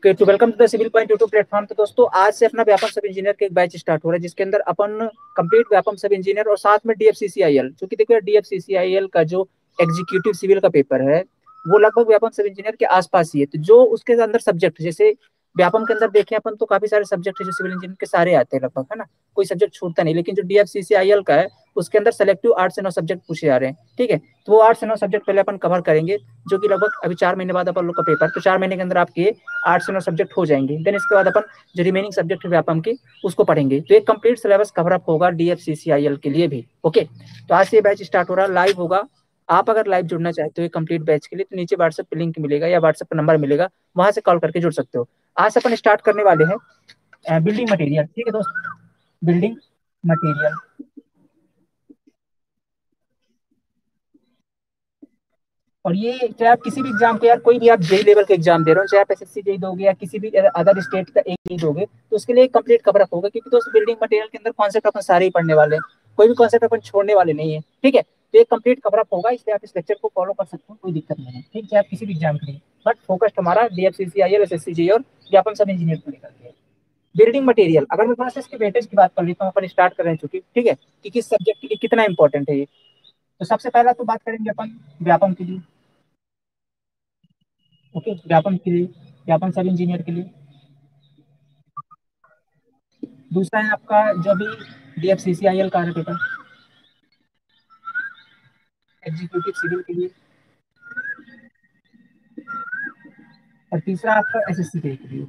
To welcome to the civil point YouTube platform. तो दोस्तों, आज से अपना व्यापम सब इंजीनियर का एक बैच स्टार्ट हो रहा है, जिसके अंदर अपन कंप्लीट व्यापम सब इंजीनियर और साथ में डीएफसीसीआईएल, जो कि देखो डीएफसीसीआईएल का जो एग्जीक्यूटिव सिविल का पेपर है वो लगभग व्यापम सब इंजीनियर के आसपास ही है। तो जो उसके अंदर सब्जेक्ट, जैसे व्यापम के अंदर देखें अपन तो काफी सारे सब्जेक्ट है जो सिविल इंजीनियर के सारे आते हैं लगभग, है ना, कोई सब्जेक्ट छूटता नहीं। लेकिन जो डीएफसीसीआईएल का है उसके अंदर सेलेक्टिव 8 से 9 सब्जेक्ट पूछे जा रहे हैं, ठीक है। तो वो 8 से 9 सब्जेक्ट पहले अपन कवर करेंगे, जो कि लगभग अभी 4 महीने बाद अपन लोग का पेपर, तो 4 महीने के अंदर आपके 8 से 9 सब्जेक्ट हो जाएंगे। देन इसके बाद अपन जो रिमेनिंग सब्जेक्ट है व्यापम के उसको पढ़ेंगे। तो एक कंप्लीट सिलेबस कवर अप होगा डीएफसीसीआईएल के लिए भी। ओके, तो आज से ये बैच स्टार्ट हो रहा है, लाइव होगा। आप अगर लाइव जुड़ना चाहते हो कंप्लीट बैच के लिए तो नीचे व्हाट्सएप पे लिंक मिलेगा या व्हाट्सएप पर नंबर मिलेगा, वहां से कॉल करके जुड़ सकते हो। आज से अपन स्टार्ट करने वाले हैं बिल्डिंग मटेरियल, ठीक है दोस्त, बिल्डिंग मटेरियल। और ये चाहे आप किसी भी एग्जाम को, यार कोई भी आप जेई लेवल का एग्जाम दे रहे हो, चाहे आप एसएससी जेई दोगे या किसी भी अदर स्टेट का एक जेई दोगे, तो उसके लिए कंप्लीट कवर अप होगा। क्योंकि दोस्त बिल्डिंग मटेरियल के अंदर कॉन्सेप्ट अपन सारे ही पढ़ने वाले हैं, कोई भी कॉन्सेप्ट अपन छोड़ने वाले नहीं है, ठीक है। तो एक कंप्लीट कवर अप होगा, इसलिए आप इस लेक्चर को फॉलो कर सकते हो, कोई दिक्कत नहीं है, ठीक है, आप किसी भी एग्जाम के लिए। बट फोकस्ड हमारा डीएफसीसीआईएल, एसएससी जेई और व्यापम सब इंजीनियर को लेकर के। बिल्डिंग मटेरियल, अगर मैं थोड़ा सा इसके वेटेज की बात कर लेता हूँ, अपन स्टार्ट कर रहे हैं चूंकि, ठीक है, कि किस सब्जेक्ट के लिए कितना इंपॉर्टेंट है ये। तो सबसे पहला तो बात करेंगे अपन व्यापम के लिए। ओके, व्यापम के लिए, व्यापम सब इंजीनियर के लिए। दूसरा है आपका जो भी डीएफसीसीआईएल का है पेपर, एग्जीक्यूटिव सिविल के लिए। और तीसरा आपका एसएससी के लिए।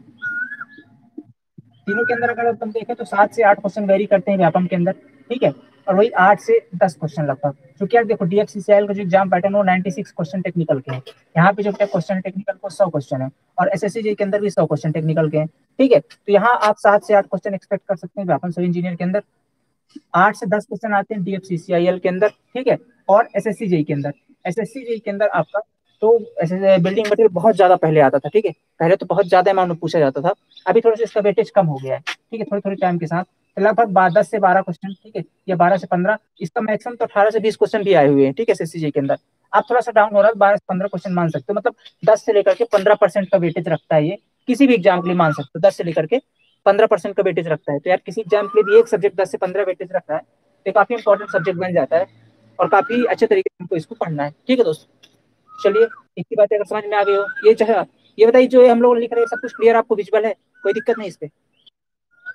तीनों के अंदर अगर हम देखें तो 7 से 8 क्वेश्चन वेरी करते हैं व्यापम के अंदर, ठीक है। और वही 8 से 10 क्वेश्चन लगभग, क्योंकि यार देखो डीएफसीसीआईएल का जो एग्जाम पैटर्न वो 96 क्वेश्चन टेक्निकल के हैं। यहाँ पे जो क्वेश्चन टेक्निकल को 100 क्वेश्चन है, और एसएससी के अंदर भी 100 क्वेश्चन टेक्निकल के हैं, ठीक है। तो यहाँ आप 7 से 8 क्वेश्चन एक्सपेक्ट कर सकते हैं व्यापम सब इंजीनियर के अंदर। 8 से 10 क्वेश्चन आते हैं डीएफसीसीआईएल के अंदर, ठीक है। और एसएससी जेई के अंदर, एसएससी जेई के अंदर आपका तो बिल्डिंग मटेरियल बहुत ज्यादा पहले आता था, ठीक है। पहले तो बहुत ज्यादा अमाउंट में पूछा जाता था, अभी थोड़ा सा इसका वेटेज कम हो गया है, ठीक है, थोड़ी थोड़ी टाइम के साथ। तो लगभग 10 से 12 क्वेश्चन, ठीक है, या 12 से 15, इसका मैक्सिमम तो 18 से 20 क्वेश्चन भी आए हुए हैं, ठीक है, एसएससी के अंदर। आप थोड़ा सा डाउन हो रहा है, 12 से 15 क्वेश्चन मान सकते हो, मतलब 10 से लेकर के 15% का वेटेज रखता है ये, किसी भी एग्जाम के लिए मान सकते हो, 10 से लेकर के 15% का वेटेज रखता है। तो यार किसी एग्जाम के लिए भी एक सब्जेक्ट 10 से 15 वेटेज रख रहा है, तो काफी इंपॉर्टेंट सब्जेक्ट बन जाता है, और काफी अच्छे तरीके से हमको इसको पढ़ना है, ठीक है दोस्तों। चलिए, इतनी बातें अगर समझ में आ गई हो, ये चाहे ये बताइए जो हम लोग लिख रहे हैं सब कुछ क्लियर, आपको विजुअल है, कोई दिक्कत नहीं इस पे?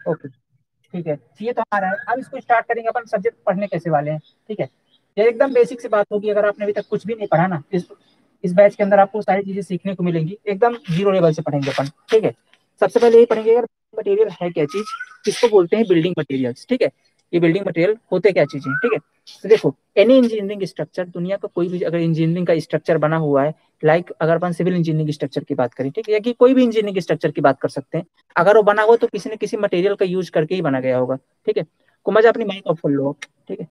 ओके, ठीक है, ये तो आ रहा है। अब इसको स्टार्ट करेंगे अपन, सब्जेक्ट पढ़ने कैसे वाले हैं, ठीक है। ये एकदम बेसिक सी बात होगी, अगर आपने अभी तक कुछ भी नहीं पढ़ा ना, इस बैच के अंदर आपको सारी चीजें सीखने को मिलेंगी, एकदम जीरो लेवल से पढ़ेंगे अपन, ठीक है। सबसे पहले ये पढ़ेंगे अगर मटेरियल है क्या चीज, किसको बोलते हैं बिल्डिंग मटेरियल्स, ठीक है। ये बिल्डिंग मटेरियल होते क्या चीजें, ठीक है। तो देखो, एनी इंजीनियरिंग स्ट्रक्चर, दुनिया का कोई भी अगर इंजीनियरिंग का स्ट्रक्चर बना हुआ है, लाइक अगर अपन सिविल इंजीनियरिंग स्ट्रक्चर की बात करें, ठीक है, या कि कोई भी इंजीनियरिंग स्ट्रक्चर की बात कर सकते हैं, अगर वो बना हुआ तो किसी न किसी मटेरियल का यूज करके ही बना गया होगा, ठीक है। कुमार अपनी माइक ऑफ कर लो, ठीक है,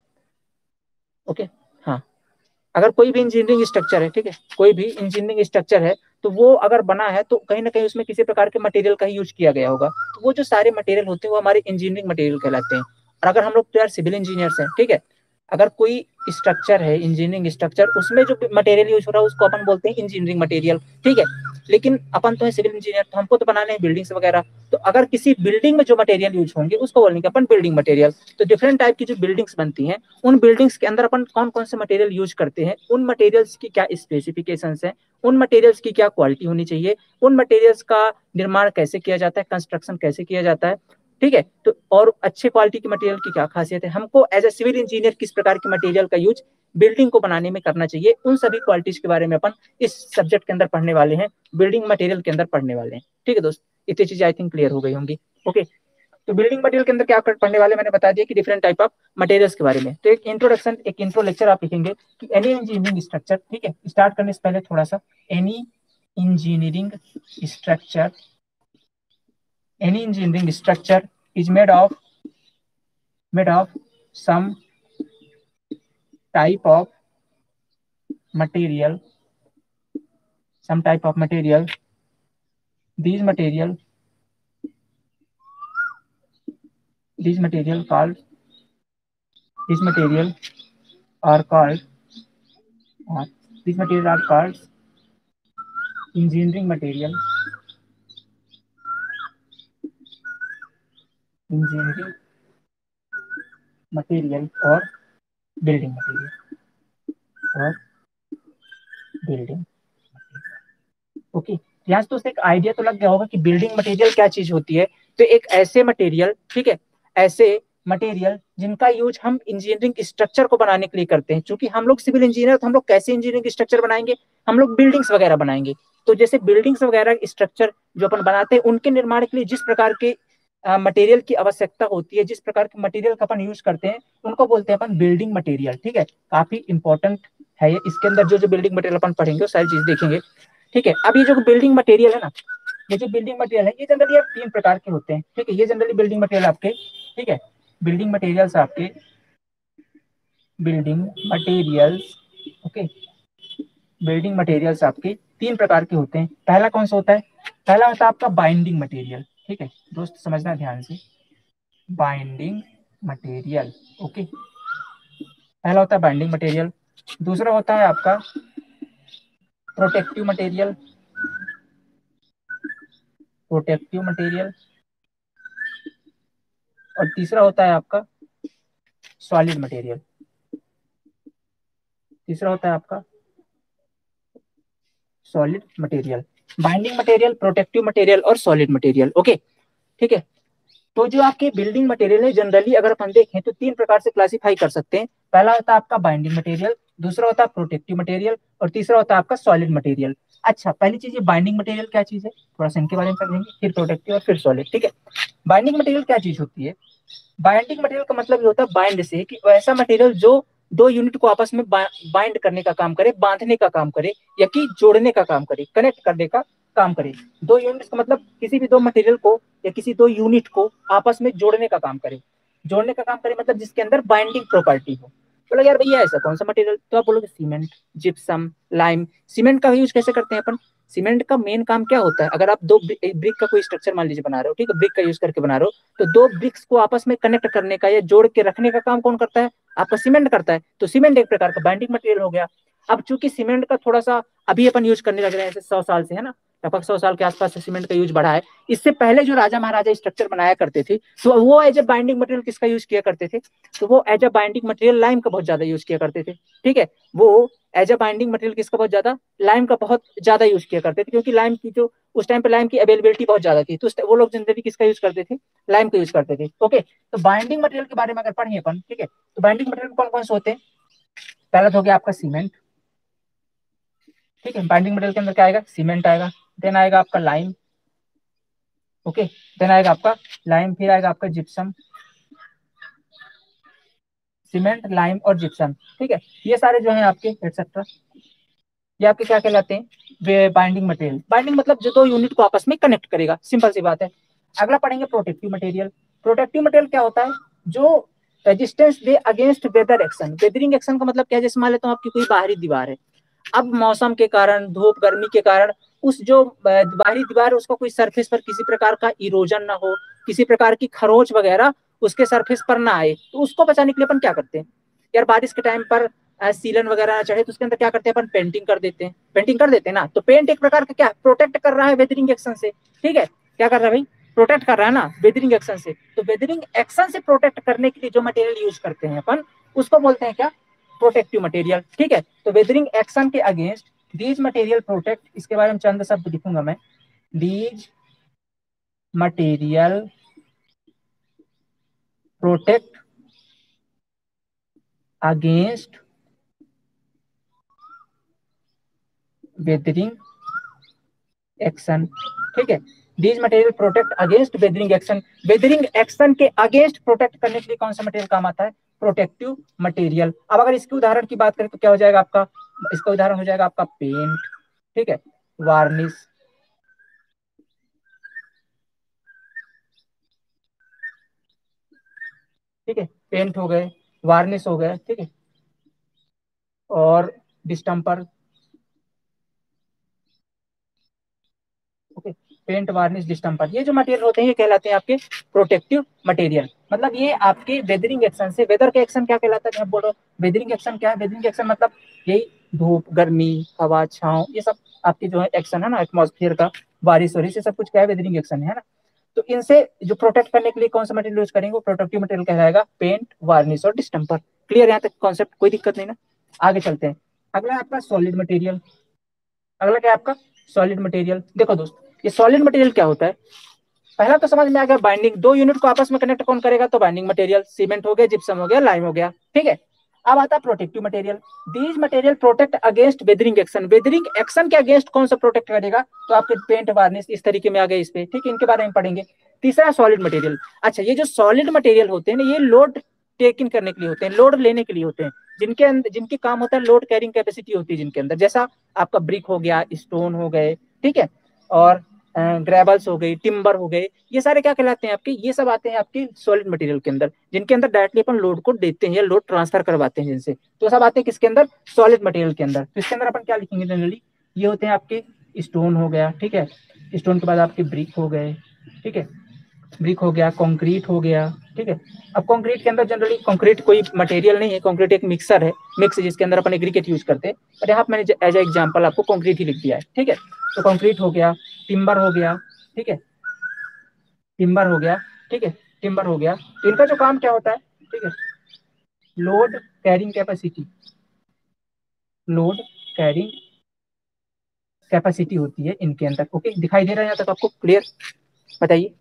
ओके, हाँ। अगर कोई भी इंजीनियरिंग स्ट्रक्चर है, ठीक है, कोई भी इंजीनियरिंग स्ट्रक्चर है, तो वो अगर बना है तो कहीं ना कहीं उसमें किसी प्रकार के मटेरियल का ही यूज किया गया होगा। तो वो जो सारे मटेरियल होते हैं वो हमारे इंजीनियरिंग मटेरियल कहलाते हैं। और अगर हम लोग तो यार सिविल इंजीनियर्स हैं, ठीक है, अगर कोई स्ट्रक्चर है इंजीनियरिंग स्ट्रक्चर, उसमें जो मटेरियल यूज हो रहा है उसको अपन बोलते हैं इंजीनियरिंग मटेरियल, ठीक है। लेकिन अपन तो है सिविल इंजीनियर, तो हमको तो बनाने हैं बिल्डिंग्स वगैरह, तो अगर किसी बिल्डिंग में जो मटेरियल यूज होंगे उसको बोलेंगे अपन बिल्डिंग मटेरियल। तो डिफरेंट टाइप की जो बिल्डिंग्स बनती हैं, उन बिल्डिंग्स के अंदर अपन कौन कौन से मटेरियल यूज करते हैं, उन मटेरियल्स की क्या स्पेसिफिकेशंस हैं, उन मटेरियल्स की क्या क्वालिटी होनी चाहिए, उन मटेरियल्स का निर्माण कैसे किया जाता है, कंस्ट्रक्शन कैसे किया जाता है, ठीक है। तो और अच्छे क्वालिटी के मटेरियल की क्या खासियत है, हमको एज ए सिविल इंजीनियर किस प्रकार के मटेरियल का यूज बिल्डिंग को बनाने में करना चाहिए, उन सभी क्वालिटीज के बारे में अपन इस सब्जेक्ट के अंदर पढ़ने वाले हैं, बिल्डिंग मटेरियल के अंदर पढ़ने वाले हैं, ठीक है दोस्त। इतनी चीजें आई थिंक क्लियर हो गई होंगी। ओके, तो बिल्डिंग मटेरियल के अंदर क्या पढ़ने वाले मैंने बता दिया कि डिफरेंट टाइप ऑफ मटेरियल्स के बारे में। तो एक इंट्रोडक्शन, एक इंट्रो लेक्चर आप लिखेंगे कि एनी इंजीनियरिंग स्ट्रक्चर, ठीक है, स्टार्ट करने से पहले थोड़ा सा, any engineering structure, any engineering structure is made of some type of material, some type of material. These material, these material called, these material are called, uh, these material are called engineering material, engineering material और building material और building. Okay, यहाँ से दोस्त एक idea तो लग गया होगा कि बिल्डिंग मटेरियल क्या चीज होती है। तो एक ऐसे मटेरियल, ठीक है, ऐसे मटेरियल जिनका यूज हम इंजीनियरिंग स्ट्रक्चर को बनाने के लिए करते हैं। क्योंकि हम लोग सिविल इंजीनियर, तो हम लोग कैसे इंजीनियरिंग स्ट्रक्चर बनाएंगे, हम लोग बिल्डिंग्स वगैरह बनाएंगे। तो जैसे बिल्डिंग्स वगैरह स्ट्रक्चर जो अपन बनाते हैं, उनके निर्माण के लिए जिस प्रकार के मटेरियल की आवश्यकता होती है, जिस प्रकार के मटेरियल का अपन यूज करते हैं, उनको बोलते हैं अपन बिल्डिंग मटेरियल। ठीक है, काफी इंपॉर्टेंट है ये। इसके अंदर जो जो बिल्डिंग मटेरियल अपन पढ़ेंगे वो सारी चीज देखेंगे। ठीक है, अब ये जो बिल्डिंग मटेरियल है ना, ये जो बिल्डिंग मटेरियल है, ये जनरली आप तीन प्रकार के होते हैं। ठीक है, ये जनरली बिल्डिंग मटेरियल आपके, ठीक है, बिल्डिंग मटेरियल्स आपके, building materials, okay, building materials आपके तीन प्रकार के होते हैं। पहला कौन सा होता है? पहला होता है आपका बाइंडिंग मटेरियल। ठीक है दोस्त, समझना ध्यान से, बाइंडिंग मटेरियल। ओके, पहला होता है बाइंडिंग मटेरियल। दूसरा होता है आपका प्रोटेक्टिव मटेरियल, प्रोटेक्टिव मटेरियल। और तीसरा होता है आपका सॉलिड मटेरियल। तीसरा होता है आपका solid material. Binding material, protective material और सॉलिड मटेरियल। ओके, ठीक है। तो जो आपके बिल्डिंग मटेरियल है, जनरली अगर अपन देखें तो तीन प्रकार से क्लासिफाई कर सकते हैं। पहला होता है आपका बाइंडिंग मटेरियल, दूसरा होता है प्रोटेक्टिव मटेरियल और तीसरा होता है आपका सॉलिड मटेरियल। अच्छा, पहली चीज ये बाइंडिंग मटेरियल क्या चीज है, थोड़ा सा इनके बारे में समझेंगे, फिर प्रोटेक्टिव और फिर सॉलिड। ठीक है, बाइंडिंग मटेरियल क्या चीज होती है? बाइंडिंग मटेरियल का मतलब ये होता है बाइंड से, कि वैसा मटेरियल जो दो यूनिट को आपस में बाइंड करने का काम करे, बांधने का काम करे, या कि जोड़ने का काम करे, कनेक्ट करने का काम करे। दो यूनिट का मतलब किसी भी दो मटेरियल को या किसी दो यूनिट को आपस में जोड़ने का काम करे। जोड़ने का काम करे मतलब जिसके अंदर बाइंडिंग प्रॉपर्टी हो। बोला यार भैया ऐसा कौन सा मटेरियल, तो आप बोलोगे सीमेंट, जिप्सम, लाइम। सीमेंट का यूज कैसे करते हैं अपन? सीमेंट का मेन काम क्या होता है? अगर आप दो ब्रिक का कोई स्ट्रक्चर मान लीजिए बना रहे हो, ठीक है, ब्रिक का यूज करके बना रहे हो, तो दो ब्रिक्स को आपस में कनेक्ट करने का या जोड़ के रखने का काम कौन करता है? आपका सीमेंट करता है। तो सीमेंट एक प्रकार का बाइंडिंग मटेरियल हो गया। अब चूंकि सीमेंट का थोड़ा सा अभी अपन यूज करने लग रहे हैं, जैसे 100 साल से, है ना, लगभग 100 साल के आसपास से सीमेंट का यूज बढ़ा है। इससे पहले जो राजा महाराजा स्ट्रक्चर बनाया करते थे, तो वो एज ए बाइंडिंग मटेरियल किसका यूज किया करते थे? तो वो as a binding material lime का बहुत ज्यादा यूज किया करते थे। ठीक है, वो एज ए बाइंडिंग मटेरियल किसका बहुत ज्यादा? लाइम का बहुत ज्यादा यूज किया करते थे। क्योंकि लाइम की जो उस टाइम पे लाइम की अवेलेबिलिटी बहुत ज्यादा थी, तो वो लोग जनरली किसका यूज करते थे? लाइम का यूज करते थे। ओके, तो बाइंडिंग मटेरियल के बारे में अगर पढ़े अपन, ठीक है, तो बाइंडिंग मटेरियल कौन कौन से होते हैं? पहला तो हो गया आपका सीमेंट। ठीक है, बाइंडिंग मटेरियल के अंदर क्या आएगा? सीमेंट आएगा। देन आएगा आपका लाइम। ओके, देन आएगा आपका लाइम, फिर आएगा आपका जिप्सम। सीमेंट, लाइम और जिप्सम। ठीक है, ये सारे जो है आपके एक्सेट्रा, ये आपके क्या कहलाते हैं? वे बाइंडिंग मटेरियल। बाइंडिंग मतलब जो दो यूनिट को आपस में कनेक्ट करेगा, सिंपल सी बात है। अगला पढ़ेंगे प्रोटेक्टिव मटेरियल। प्रोटेक्टिव मटेरियल क्या होता है? जो रेजिस्टेंस दे against weather action. Weathering action का मतलब क्या है? जैसे मान लेता हूँ आपकी कोई बाहरी दीवार है, अब मौसम के कारण, धूप गर्मी के कारण, उस जो बाहरी दीवार है उसका कोई सरफेस पर किसी प्रकार का इरोजन ना हो, किसी प्रकार की खरोच वगैरह उसके सरफेस पर ना आए, तो उसको बचाने के लिए अपन क्या करते हैं? यार बारिश के टाइम पर सीलन वगैरह ना चढ़े, तो उसके अंदर क्या करते हैं अपन? पेंटिंग कर देते हैं। पेंटिंग कर देते हैं ना, तो पेंट एक प्रकार का क्या प्रोटेक्ट कर रहा है वेदरिंग एक्शन से। ठीक है, क्या कर रहा है भाई? प्रोटेक्ट कर रहा है ना वेदरिंग एक्शन से। तो वेदरिंग एक्शन से प्रोटेक्ट करने के लिए जो मटेरियल यूज करते हैं अपन, उसको बोलते हैं क्या? Protective material. ठीक है, तो वेदरिंग एक्शन के अगेंस्ट दीज मटेरियल प्रोटेक्ट, इसके बारे में चंद शब्द लिखूंगा मैं। These material protect against weathering action. ठीक है, these material protect against weathering action. Weathering action के अगेंस्ट प्रोटेक्ट करने के लिए कौन सा मटेरियल काम आता है? Protective material. अब अगर इसके उदाहरण की बात करें तो क्या हो जाएगा आपका? इसका उदाहरण हो जाएगा आपका पेंट, ठीक है, वार्निश, ठीक है, पेंट हो गए, वार्निश हो गए, ठीक है, और डिस्टम्पर। ओके, पेंट, वार्निश, डिस्टम्पर, ये जो मटेरियल होते हैं ये कहलाते हैं आपके प्रोटेक्टिव मटेरियल। मतलब ये आपके वेदरिंग एक्शन से, वेदर का एक्शन क्या कहलाता है? बोलो वेदरिंग एक्शन क्या है? वेदरिंग एक्शन मतलब यही धूप, गर्मी, हवा, छांव, ये सब आपके जो है एक्शन है ना, एटमॉस्फेयर का, बारिश वारिश, ये सब कुछ क्या है? वेदरिंग एक्शन है ना। तो इनसे जो प्रोटेक्ट करने के लिए कौन सा मटेरियल यूज करेंगे, वो प्रोटेक्टिव मटेरियल कहलाएगा पेंट, वार्निश और डिस्टेम्पर। क्लियर यहाँ तक कॉन्सेप्ट, कोई दिक्कत नहीं ना। आगे चलते हैं। अगला है आपका सॉलिड मटेरियल। अगला क्या है आपका, सॉलिड मटेरियल। देखो दोस्त, ये सॉलिड मटेरियल क्या होता है, पहला तो समझ में आ गया, बाइंडिंग, दो यूनिट को आपस में कनेक्ट कौन करेगा, तो बाइंडिंग मटेरियल, सीमेंट हो गया, जिप्सम हो गया, लाइम हो गया, ठीक है। अब आता है protective material. These material protect against weathering action. Weathering action के अगेंस्ट कौन सा प्रोटेक्ट करेगा, तो आपके पेंट, वार्निश, इस तरीके में आ गए इस पे, ठीक है, इनके बारे में पढ़ेंगे। तीसरा सॉलिड मटेरियल। अच्छा, ये जो सॉलिड मटेरियल होते हैं ना, ये लोड टेक इन करने के लिए होते हैं, लोड लेने के लिए होते हैं, जिनके अंदर, जिनके काम होता है, लोड कैरिंग कैपेसिटी होती है जिनके अंदर, जैसा आपका ब्रिक हो गया, स्टोन हो गए, ठीक है, और ग्रेवल्स हो गई, टिम्बर हो गए, ये सारे क्या कहलाते हैं आपके, ये सब आते हैं आपके सॉलिड मटेरियल के अंदर, जिनके अंदर डायरेक्टली अपन लोड को देते हैं या लोड ट्रांसफर करवाते हैं जिनसे, तो सब आते हैं किसके अंदर, सॉलिड मटेरियल के अंदर। तो इसके अंदर अपन क्या लिखेंगे जनरली, ये होते हैं आपके स्टोन हो गया, ठीक है, स्टोन के बाद आपके ब्रिक हो गए, ठीक है, ब्रिक हो गया, कंक्रीट हो गया, ठीक है। अब कंक्रीट के अंदर जनरली कंक्रीट कोई मटेरियल नहीं है, कंक्रीट एक मिक्सर है, मिक्स, जिसके अंदर अपन एग्रीगेट यूज करते हैं, और यहाँ मैंने एज ए एग्जांपल आपको कंक्रीट ही लिख दिया है, ठीक है। तो कंक्रीट हो गया, टिम्बर हो गया, ठीक है, टिम्बर हो गया, ठीक है, टिम्बर हो गया, तो इनका जो काम क्या होता है, ठीक है, load carrying capacity, load carrying capacity होती है इनके अंदर। ओके, दिखाई दे रहा है यहाँ तक आपको, क्लियर, बताइए।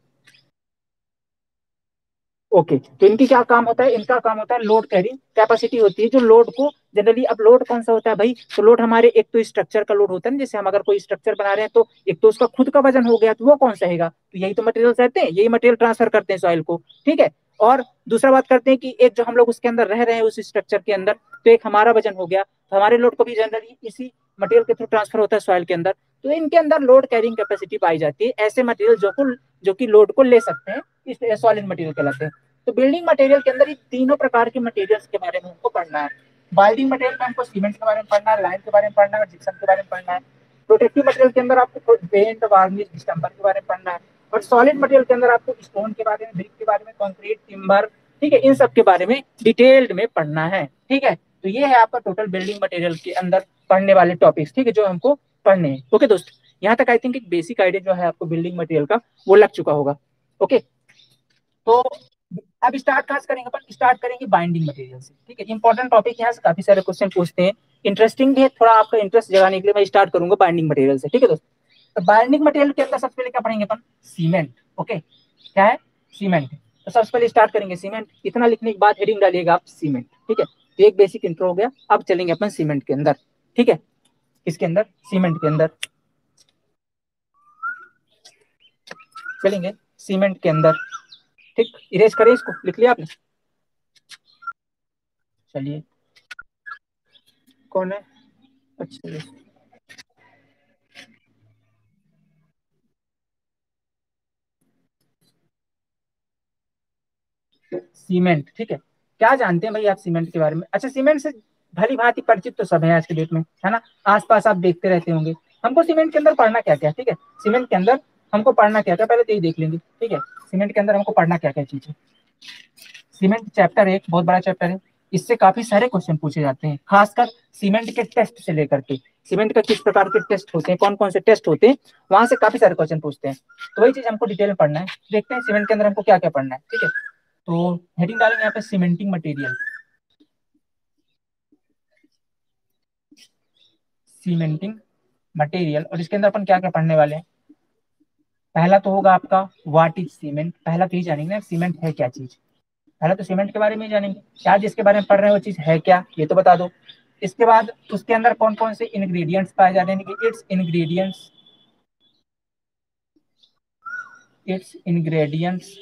ओके, तो इनकी क्या काम होता है, इनका काम होता है लोड कैरिंग कैपेसिटी होती है, जो लोड को जनरली, अब लोड कौन सा होता है भाई, तो लोड हमारे एक तो स्ट्रक्चर का लोड होता है ना, जैसे हम अगर कोई स्ट्रक्चर बना रहे हैं तो एक तो उसका खुद का वजन हो गया, तो वो कौन सहेगा, तो यही तो मटेरियल रहते हैं, यही मटेरियल ट्रांसफर करते हैं सॉइल को, ठीक है। और दूसरा बात करते हैं कि एक जो हम लोग उसके अंदर रह रहे हैं उस स्ट्रक्चर के अंदर, तो एक हमारा वजन हो गया, तो हमारे लोड को भी जनरली इसी मटेरियल के थ्रू ट्रांसफर होता है सॉइल के अंदर, तो इनके अंदर लोड कैरिंग कैपेसिटी पाई जाती है, ऐसे मटेरियल जो कि लोड को ले सकते हैं, इस सॉलिड मटेरियल कहलाते हैं। तो बिल्डिंग मटेरियल के अंदर ये तीनों प्रकार के मटेरियल्स के बारे में हमको पढ़ना है। बाइंडिंग मटेरियल में हमको सीमेंट के बारे में पढ़ना है, लाइम के बारे में पढ़ना है, और जिप्सम के बारे में पढ़ना है। प्रोटेक्टिव मटेरियल के अंदर आपको पेंट, वार्निश, डिस्टेम्पर के बारे में पढ़ना है, और सॉलिड मटेरियल के अंदर आपको स्टोन के बारे में, ब्रिक के बारे में, कंक्रीट, टिम्बर, ठीक है, इन सब के बारे में डिटेल्ड में पढ़ना है, ठीक है। तो ये है आपका टोटल बिल्डिंग मटेरियल के अंदर पढ़ने वाले टॉपिक्स, ठीक है, जो हमको पढ़ने हैं। ओके दोस्त, यहाँ तक आई थिंक एक बेसिक आइडिया जो है आपको बिल्डिंग मटेरियल का वो लग चुका होगा। ओके, तो अब स्टार्ट कहाँ से करेंगे, अपन स्टार्ट करेंगे बाइंडिंग मटेरियल से, ठीक है। इंपॉर्टेंट टॉपिक, यहाँ से काफी सारे क्वेश्चन पूछते हैं, इंटरेस्टिंग भी है, थोड़ा आपका इंटरेस्ट जगाने के लिए मैं स्टार्ट करूंगा बाइंडिंग मटेरियल से, ठीक है दोस्त। तो बाइंडिंग मटेरियल के अंदर सबसे पहले क्या पढ़ेंगे अपन, सीमेंट। ओके, क्या है, सीमेंट। तो सबसे पहले स्टार्ट करेंगे सीमेंट, इतना लिखने के बाद हेडिंग डालिएगा आप सीमेंट, ठीक है। तो एक बेसिक इंट्रो हो गया, अब चलेंगे अपन सीमेंट के अंदर, ठीक है, इसके अंदर, सीमेंट के अंदर चलेंगे, सीमेंट के अंदर, ठीक। इरेज करें इसको, लिख लिया आपने, चलिए, कौन है, अच्छा, सीमेंट, ठीक है। क्या जानते हैं भाई आप सीमेंट के बारे में, अच्छा, सीमेंट से भली भांति परिचित तो सब है आज के डेट में, है ना, आसपास आप देखते रहते होंगे। हमको सीमेंट के अंदर पढ़ना क्या क्या, ठीक है, सीमेंट के अंदर हमको पढ़ना क्या क्या, पहले तो ये देख लेंगे, ठीक है। सीमेंट के अंदर हमको पढ़ना क्या क्या चीज है। सीमेंट चैप्टर एक बहुत बड़ा चैप्टर है, इससे काफी सारे क्वेश्चन पूछे जाते हैं, खासकर सीमेंट के टेस्ट से लेकर के, सीमेंट का किस प्रकार के टेस्ट होते हैं, कौन कौन से टेस्ट होते हैं, वहां से काफी सारे क्वेश्चन पूछते हैं, तो वही चीज हमको डिटेल में पढ़ना है। देखते हैं सीमेंट के अंदर हमको क्या क्या पढ़ना है, ठीक है। तो हेडिंग डालेंगे यहाँ पे सीमेंटिंग मटेरियल, सीमेंटिंग मटेरियल, और इसके अंदर अपन क्या क्या पढ़ने वाले हैं। पहला तो होगा आपका व्हाट इज सीमेंट, पहला तो ये जानेंगे ना सीमेंट है क्या चीज, पहला तो सीमेंट के बारे में जानेंगे, क्या जिसके बारे में पढ़ रहे हैं वो चीज है क्या, ये तो बता दो। इसके बाद उसके अंदर कौन कौन से इंग्रेडिएंट्स पाए जाते हैं, इट्स इंग्रेडिएंट्स, इट्स इंग्रेडिएंट्स,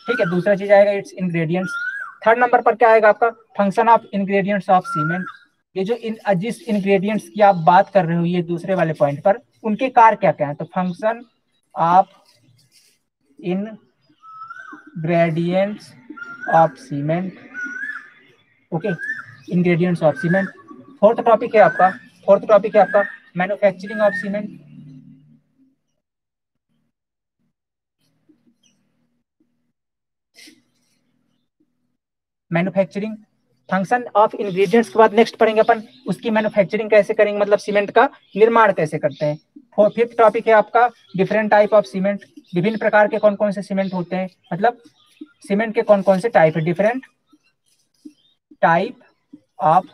ठीक है, दूसरा चीज आएगा इट्स इंग्रेडिएंट्स। थर्ड नंबर पर क्या आएगा आपका, function of ingredients of cement, ये जो जिस इंग्रेडिएंट्स की आप बात कर रहे हो ये दूसरे वाले पॉइंट पर, उनके कार्य क्या क्या है, तो function of ingredients of cement, okay, ingredients of cement. Fourth topic है आपका, फोर्थ टॉपिक है आपका manufacturing of cement, manufacturing, function of ingredients के बाद नेक्स्ट पढ़ेंगे अपन उसकी मैन्युफैक्चरिंग कैसे करेंगे, मतलब सीमेंट का निर्माण कैसे करते हैं। फिफ्थ टॉपिक है आपका डिफरेंट टाइप ऑफ सीमेंट, विभिन्न प्रकार के कौन कौन से सीमेंट होते हैं, मतलब सीमेंट के कौन कौन से टाइप है, different type of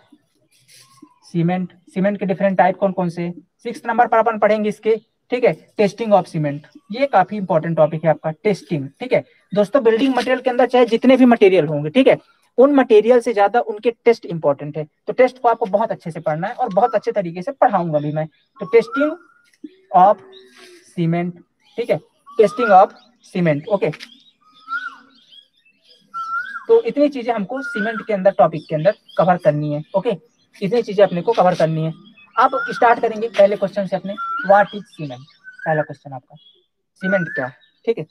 cement, cement के डिफरेंट टाइप कौन कौन से, 6 नंबर पर अपन पढ़ेंगे इसके, ठीक है। टेस्टिंग ऑफ सीमेंट, ये काफी इंपॉर्टेंट टॉपिक है आपका, टेस्टिंग, ठीक है दोस्तों। बिल्डिंग मटेरियल के अंदर चाहे जितने भी मटेरियल होंगे, ठीक है, उन मटेरियल से ज्यादा उनके टेस्ट इंपॉर्टेंट है, तो टेस्ट को आपको बहुत अच्छे से पढ़ना है और बहुत अच्छे तरीके से पढ़ाऊंगा भी मैं। तो टेस्टिंग ऑफ सीमेंट, ठीक है, टेस्टिंग ऑफ सीमेंट, ओके। तो इतनी चीजें हमको सीमेंट के अंदर टॉपिक के अंदर कवर करनी है, ओके, इतनी चीजें अपने को कवर करनी है। अब स्टार्ट करेंगे पहले क्वेश्चन से अपने, व्हाट इज सीमेंट, पहला क्वेश्चन आपका, सीमेंट क्या है, ठीक है,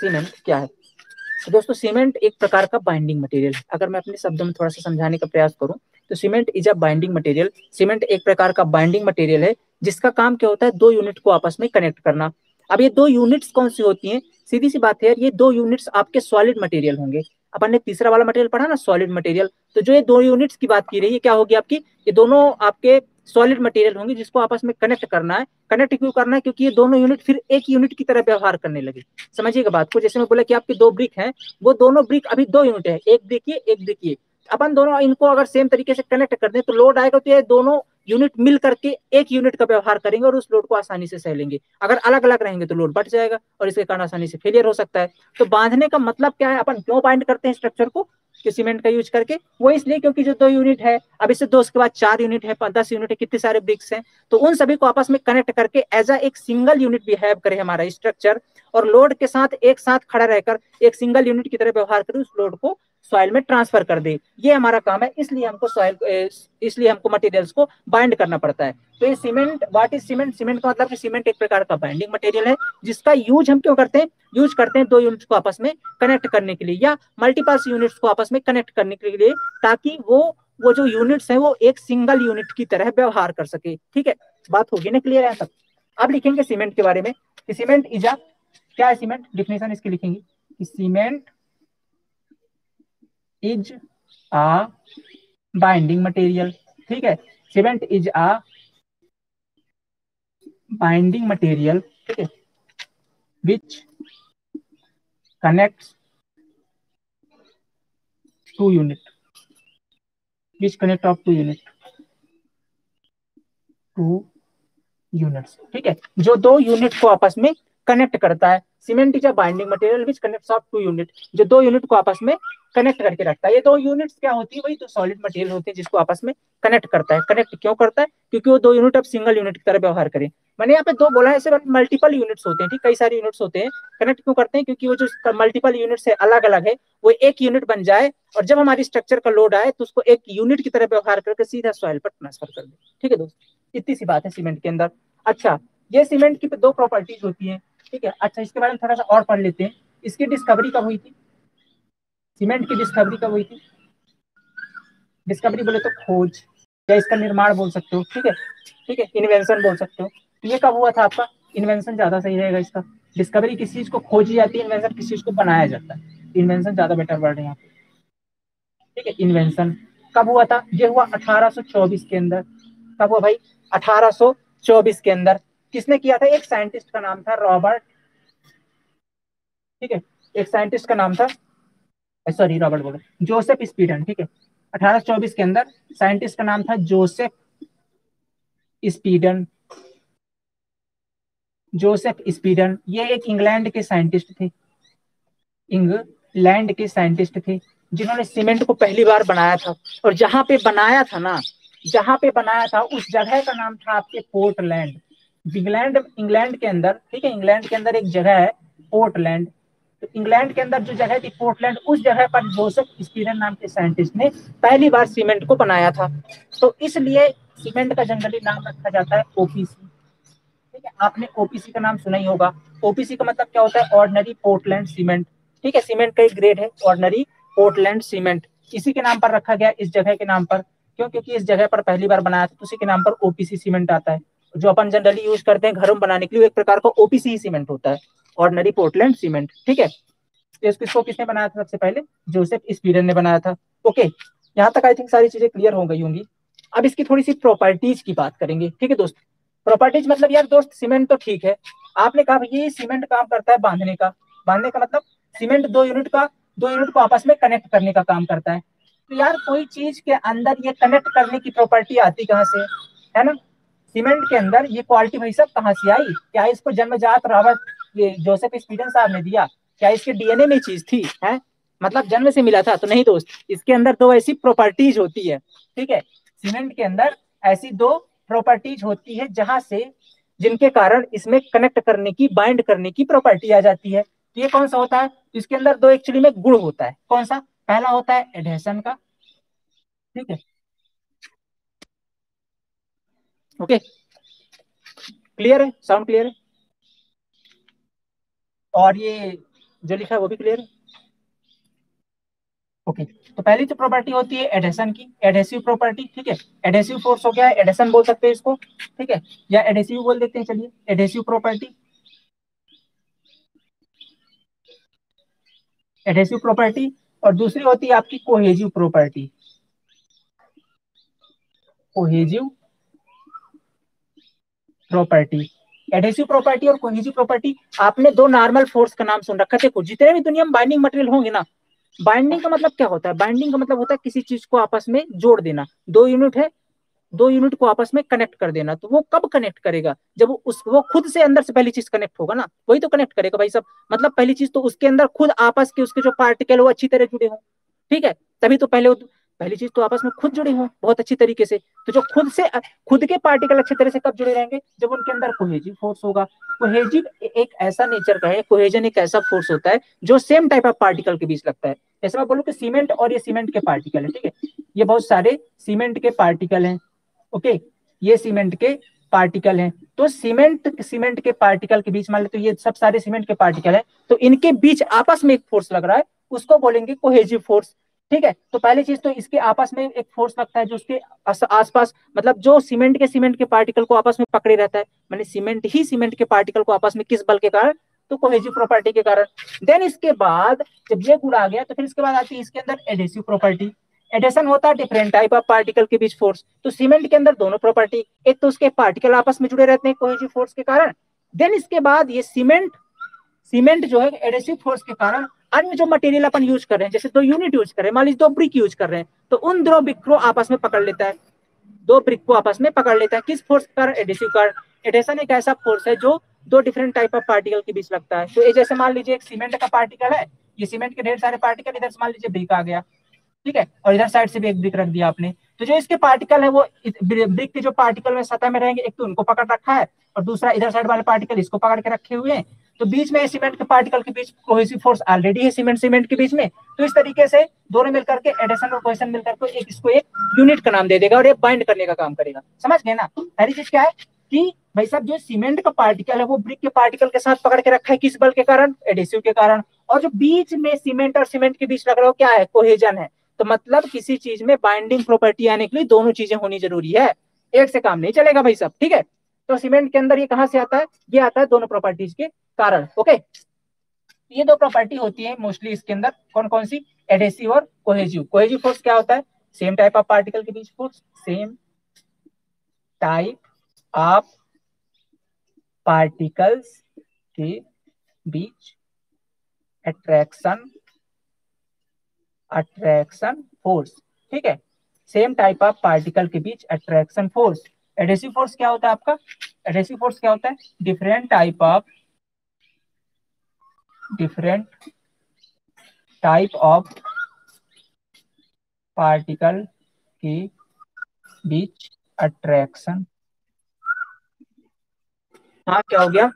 सीमेंट क्या है। तो दोस्तों सीमेंट एक प्रकार का बाइंडिंग मटेरियल है, अगर मैं अपने शब्दों में थोड़ा सा समझाने का प्रयास करूं तो cement is a binding material, cement एक प्रकार का बाइंडिंग मटेरियल है जिसका काम क्या होता है, दो यूनिट को आपस में कनेक्ट करना। अब ये दो यूनिट्स कौन सी होती हैं, सीधी सी बात है यार, ये दो यूनिट्स आपके सॉलिड मटेरियल होंगे। अपन ने तीसरा वाला मटेरियल पढ़ा ना, सॉलिड मटेरियल, तो जो ये दो यूनिट्स की बात की रही है क्या होगी आपकी, ये दोनों आपके सॉलिड मटेरियल होंगे जिसको आपस में कनेक्ट करना है। कनेक्ट क्यों करना है, क्योंकि ये दोनों यूनिट फिर एक यूनिट की तरह व्यवहार करने लगे। समझिएगा बात को, जैसे मैं बोला कि आपके दो ब्रिक हैं, वो दोनों ब्रिक अभी दो यूनिट है, एक ब्रिक ये एक ब्रिक ये, अपन दोनों इनको अगर सेम तरीके से कनेक्ट कर दें तो लोड आएगा, तो ये दोनों यूनिट मिल करके एक यूनिट का व्यवहार करेंगे और उस लोड को आसानी से सह लेंगे। अगर अलग अलग रहेंगे तो लोड बढ़ जाएगा और इसके कारण आसानी से फेलियर हो सकता है। तो बांधने का मतलब क्या है, अपन क्यों बाइंड करते हैं स्ट्रक्चर को कि सीमेंट का यूज करके, वो इसलिए क्योंकि जो दो यूनिट है, अब इससे दो उसके बाद 4 यूनिट है, 10 यूनिट है, कितने सारे ब्रिक्स हैं, तो उन सभी को आपस में कनेक्ट करके एज अ एक सिंगल यूनिट बिहेव करे हमारा स्ट्रक्चर, और लोड के साथ एक साथ खड़ा रहकर एक सिंगल यूनिट की तरह व्यवहार करे, उस लोड को सॉइल में ट्रांसफर कर दे, ये हमारा काम है। इसलिए हमको सॉइल, इसलिए हमको मटेरियल्स को बाइंड करना पड़ता है। तो ये cement, what is cement, cement का मतलब कि सीमेंट एक प्रकार का बाइंडिंग मटेरियल है जिसका यूज हम क्यों करते हैं, यूज करते हैं दो यूनिट्स को आपस में कनेक्ट करने के लिए या मल्टीपल्स यूनिट्स को आपस में कनेक्ट करने के लिए, ताकि वो जो यूनिट्स हैं वो एक सिंगल यूनिट की तरह व्यवहार कर सके, ठीक है। बात होगी ना क्लियर है तक। अब लिखेंगे सीमेंट के बारे में कि सीमेंट इज अ, क्या है सीमेंट, डिफिनेशन इसकी लिखेंगे कि cement is a binding material, ठीक है, cement is a binding material, ठीक है, which connects two unit, which connect of two units, ठीक है, जो दो यूनिट को आपस में कनेक्ट करता है। Cement is a binding material which connects of two unit, जो दो यूनिट को आपस में कनेक्ट करके रखता है। ये दो यूनिट्स क्या होती है, वही तो सॉलिड मटेरियल होते हैं जिसको आपस में कनेक्ट करता है। कनेक्ट क्यों करता है, क्योंकि वो दो यूनिट अब सिंगल यूनिट की तरह व्यवहार करें। मैंने यहाँ पे दो बोला है, ऐसे मल्टीपल यूनिट्स होते हैं, ठीक, कई सारे यूनिट्स होते हैं। कनेक्ट क्यों करते हैं, क्योंकि वो जो मल्टीपल यूनिट्स है अलग अलग है, वो एक यूनिट बन जाए और जब हमारी स्ट्रक्चर का लोड आए तो उसको एक यूनिट की तरह व्यवहार करके सीधा सॉइल पर ट्रांसफर कर दे, ठीक है दोस्त। इतनी सी बात है सीमेंट के अंदर। अच्छा, ये सीमेंट की दो प्रॉपर्टीज होती हैं, ठीक है। अच्छा, इसके बारे में थोड़ा सा और पढ़ लेते हैं। इसकी डिस्कवरी कब हुई थी, सीमेंट की डिस्कवरी कब हुई थी, डिस्कवरी बोले तो खोज, या इसका निर्माण बोल सकते हो, ठीक है, ठीक है, इन्वेंशन बोल सकते हो। तो ये कब हुआ था आपका, इन्वेंशन ज्यादा सही रहेगा इसका। डिस्कवरी किस चीज को खोजी जाती है, इन्वेंशन किस चीज को बनाया जाता है, इन्वेंशन ज्यादा बेटर वर्ड है यहाँ पे, ठीक है। इन्वेंशन कब हुआ था, ये हुआ 1824 के अंदर। कब हुआ भाई, 1824 के अंदर। किसने किया था, एक साइंटिस्ट का नाम था रॉबर्ट, ठीक है, एक साइंटिस्ट का नाम था, सॉरी रॉबर्ट बोलो, जोसेफ स्पीडन, ठीक है। 1824 के अंदर साइंटिस्ट का नाम था जोसेफ स्पीडन, जोसेफ स्पीडन। ये एक इंग्लैंड के साइंटिस्ट थे, इंग्लैंड के साइंटिस्ट थे, जिन्होंने सीमेंट को पहली बार बनाया था। और जहां पे बनाया था ना, जहां पे बनाया था उस जगह का नाम था आपके पोर्टलैंड। इंग्लैंड, इंग्लैंड के अंदर, ठीक है, इंग्लैंड के अंदर एक जगह है पोर्टलैंड। तो इंग्लैंड के अंदर जो जगह थी पोर्टलैंड, उस जगह पर जोसेफ स्पीडन नाम के साइंटिस्ट ने पहली बार सीमेंट को बनाया था। तो इसलिए सीमेंट का जनरली नाम रखा जाता है ओपीसी, ठीक है। आपने ओपीसी का नाम सुना ही होगा। ओपीसी का मतलब क्या होता है, ऑर्डिनरी पोर्टलैंड सीमेंट, ठीक है। सीमेंट का एक ग्रेड है ऑर्डिनरी पोर्टलैंड सीमेंट, इसी के नाम पर रखा गया, इस जगह के नाम पर। क्यों, क्योंकि इस जगह पर पहली बार बनाया था, तो उसी के नाम पर ओपीसी सीमेंट आता है। जो अपन जनरली यूज करते हैं घरों में बनाने के लिए, एक प्रकार का ओपीसी सीमेंट होता है, ऑर्डिनरी पोर्टलैंड सीमेंट, ठीक है। इसको किसने बनाया था सबसे पहले, जोसेफ स्पीडन ने बनाया था, ओके। यहाँ तक आई थिंक सारी चीजें क्लियर हो गई होंगी। अब इसकी थोड़ी सी प्रॉपर्टीज की बात करेंगे, ठीक है दोस्त। प्रॉपर्टीज मतलब यार दोस्त, सीमेंट तो ठीक है, आपने कहा भैया ये सीमेंट काम करता है बांधने का, बांधने का मतलब सीमेंट दो यूनिट को आपस में कनेक्ट करने का काम करता है। तो यार कोई चीज के अंदर ये कनेक्ट करने की प्रॉपर्टी आती कहाँ से, है ना। सीमेंट के अंदर ये क्वालिटी भाई साहब कहाँ से आई, क्या इसको जन्मजात रॉबर्ट ये जोसेफ स्टीफन साहब ने दिया, क्या इसके डीएनए में चीज थी, है मतलब जन्म से मिला था, तो नहीं दोस्त। इसके अंदर दो ऐसी प्रॉपर्टीज होती है, ठीक है, सीमेंट के अंदर ऐसी दो प्रॉपर्टीज होती है जहां से जिनके कारण इसमें कनेक्ट करने की बाइंड करने की प्रॉपर्टी आ जाती है। तो ये कौन सा होता है, इसके अंदर दो एक्चुअली में गुण होता है, कौन सा, पहला होता है एडहेशन का, ठीक है, ओके, क्लियर है, साउंड क्लियर है, और ये जो लिखा है वो भी क्लियर है, ओके। तो पहली जो प्रॉपर्टी होती है एडहेशन की, एडहेसिव प्रॉपर्टी, ठीक है, एडहेसिव फोर्स हो गया है, एडहेशन बोल सकते हैं इसको, ठीक है, या एडहेसिव बोल देते हैं, चलिए एडहेसिव प्रॉपर्टी, एडहेसिव प्रॉपर्टी। और दूसरी होती है आपकी cohesive property, cohesive property. Adhesive property और कोहेजिव प्रॉपर्टी, आपने दो नॉर्मल फोर्स का नाम सुन रखा है, देखो जितने भी दुनिया में बाइंडिंग मटेरियल होंगे ना, बाइंडिंग का मतलब क्या होता है, बाइंडिंग का मतलब होता है किसी चीज को आपस में जोड़ देना, दो यूनिट है, दो यूनिट को आपस में कनेक्ट कर देना। तो वो कब कनेक्ट करेगा, जब वो खुद से अंदर से पहली चीज कनेक्ट होगा ना, वही तो कनेक्ट करेगा भाई साहब। मतलब पहली चीज तो उसके अंदर खुद आपस के उसके जो पार्टिकल वो अच्छी तरह जुड़े हों, ठीक है, तभी तो पहली चीज तो आपस में खुद जुड़े हों बहुत अच्छी तरीके से। तो जो खुद के पार्टिकल अच्छी तरह से कब जुड़े रहेंगे, जब उनके अंदर कोहेजिव फोर्स होगा। कोहेजिव एक ऐसा नेचर का है, कोहेजन एक ऐसा फोर्स होता है जो सेम टाइप ऑफ पार्टिकल के बीच लगता है। जैसे मैं बोलूँ कि सीमेंट और ये सीमेंट के पार्टिकल है, ठीक है, ये बहुत सारे सीमेंट के पार्टिकल हैं, ओके, ये सीमेंट के पार्टिकल हैं। तो सीमेंट के पार्टिकल के बीच मान लेते तो ये सब सारे सीमेंट के पार्टिकल हैं, तो इनके बीच आपस में एक फोर्स लग रहा है, उसको बोलेंगे कोहेजिव फोर्स, ठीक है। तो पहली चीज तो इसके आपस में एक फोर्स लगता है जो उसके आसपास, मतलब जो सीमेंट के पार्टिकल को आपस में पकड़े रहता है, मैंने सीमेंट के पार्टिकल को आपस में किस बल के कारण, तो कोहेजिव प्रॉपर्टी के कारण। देन इसके बाद जब ये गुण आ गया तो फिर इसके बाद आती है इसके अंदर एडेसिव प्रॉपर्टी। एडेशन होता है डिफरेंट टाइप ऑफ पार्टिकल के बीच फोर्स। तो सीमेंट के अंदर दोनों प्रॉपर्टी, एक तो उसके पार्टिकल आपस में जुड़े रहते हैं कोहेजिव फोर्स के कारण, देन इसके बाद ये सीमेंट सीमेंट जो है एडेसिव फोर्स के कारण अन्य जो मटेरियल अपन यूज कर रहे हैं, जैसे दो यूनिट यूज कर रहे हैं, मान लीजिए दो ब्रिक यूज कर रहे हैं, तो उन दो ब्रिक को आपस में पकड़ लेता है, दो ब्रिक को आपस में पकड़ लेता है, किस फोर्स के कारण, एडेसिव कारण। एडेशन एक ऐसा फोर्स है जो दो डिफरेंट टाइप ऑफ पार्टिकल के बीच लगता है। तो ये जैसे मान लीजिए एक सीमेंट का पार्टिकल है, ये सीमेंट के ढेर सारे पार्टिकल, इधर से मान लीजिए ब्रिक आ गया, ठीक है, और इधर साइड से भी एक ब्रिक रख दिया आपने, तो जो इसके पार्टिकल है वो ब्रिक के जो पार्टिकल में सतह में रहेंगे, एक तो उनको पकड़ रखा है और दूसरा इधर साइड वाले पार्टिकल इसको पकड़ के रखे हुए हैं। तो बीच में सीमेंट के पार्टिकल के बीच कोहेसिव फोर्स ऑलरेडी है सीमेंट के बीच में। तो इस तरीके से दोनों मिलकर के एडिशन और कोहेशन मिलकर के इसको एक यूनिट का नाम दे देगा और ये बाइंड करने का काम करेगा। समझ गए ना। पहली चीज क्या है कि भाई साहब जो सीमेंट का पार्टिकल है वो ब्रिक के पार्टिकल के साथ पकड़ के रखा है, किस बल के कारण, एडेसिव के कारण। और जो बीच में सीमेंट और सीमेंट के बीच लग रहा हो क्या है, कोहेजन है। तो मतलब किसी चीज में बाइंडिंग प्रॉपर्टी आने के लिए दोनों चीजें होनी जरूरी है, एक से काम नहीं चलेगा भाई साहब, ठीक है। तो सीमेंट के अंदर ये कहां से आता है, ये आता है दोनों प्रॉपर्टीज के कारण, ओके। ये दो प्रॉपर्टी होती है मोस्टली इसके अंदर, कौन कौन सी, एडेसिव और कोहेजिव। कोहेजिव फोर्स क्या होता है, सेम टाइप ऑफ पार्टिकल के बीच force, same type of particles के बीच अट्रैक्शन अट्रैक्शन फोर्स, ठीक है, सेम टाइप ऑफ पार्टिकल के बीच अट्रैक्शन फोर्स। एडेसिव फोर्स क्या होता है आपका, एडेसिव फोर्स क्या होता है, डिफरेंट टाइप ऑफ पार्टिकल के बीच अट्रैक्शन। हाँ क्या हो गया,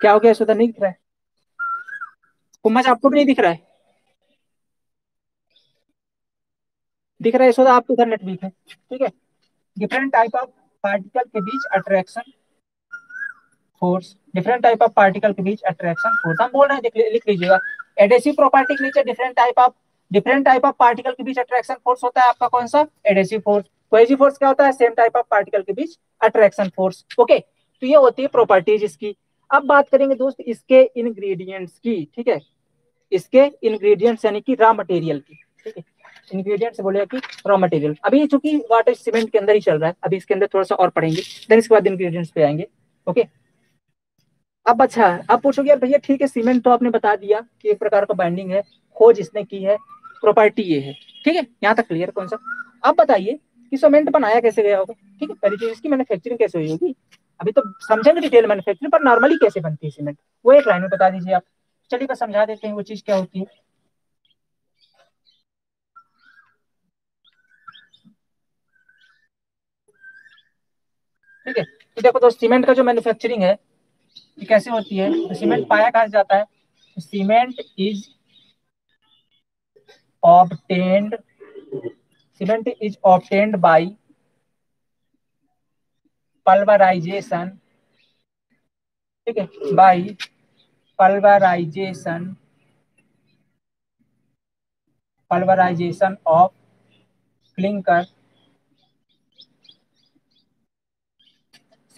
क्या हो गया सुधा, नहीं दिख रहा है, कुम्भज आपको भी नहीं दिख रहा है, दिख रहा है सुधा, आपको इधर नेट वीक है, ठीक है। डिफरेंट टाइप ऑफ पार्टिकल के बीच attraction force, different type of particle के बीच अट्रैक्शन फोर्स, हम बोल रहे हैं, लिख लीजिएगा। एडेसिव प्रॉपर्टी के नीचे डिफरेंट टाइप ऑफ पार्टिकल के बीच अट्रैक्शन फोर्स होता है आपका कौन सा, एडेसिव फोर्स। कोहेसिव फोर्स क्या होता है, सेम टाइप ऑफ पार्टिकल के बीच अट्रैक्शन फोर्स, ओके। तो ये होती है प्रॉपर्टीज इसकी। अब बात करेंगे दोस्त इसके इंग्रेडिएंट्स की, ठीक है, इसके इंग्रेडिएंट्स यानी कि रॉ मटेरियल की, ठीक है। इंग्रेडिएंट्स बोलेगा कि रॉ मटेरियल। अभी चूंकि वाटर सीमेंट के अंदर ही चल रहा है, अभी इसके अंदर थोड़ा सा और पढ़ेंगे, देन इसके बाद इंग्रेडिएंट्स पे आएंगे। ओके, अब अच्छा अब पूछोगे यार भैया ठीक है, सीमेंट तो आपने बता दिया कि एक प्रकार का बाइंडिंग है, खोज इसने की है, प्रॉपर्टी ये है, ठीक है, यहाँ तक क्लियर कौन सा। अब बताइए कि सीमेंट बनाया कैसे गया होगा, ठीक है, पहली चीज इसकी मैन्युफैक्चरिंग कैसे हुई होगी। अभी तो समझेंगे डिटेल मैन्युफैक्चरिंग, पर नॉर्मली कैसे बनती है सीमेंट, वो एक लाइन में बता दीजिए आप। चलिए बस समझा देते हैं वो चीज क्या होती है। ठीक है, तो देखो तो सीमेंट का जो मैन्युफैक्चरिंग है ये कैसे होती है, तो सीमेंट पाया कहाँ से जाता है, cement is obtained, cement is obtained by pulverization, ठीक है, by pulverization, pulverization of clinker,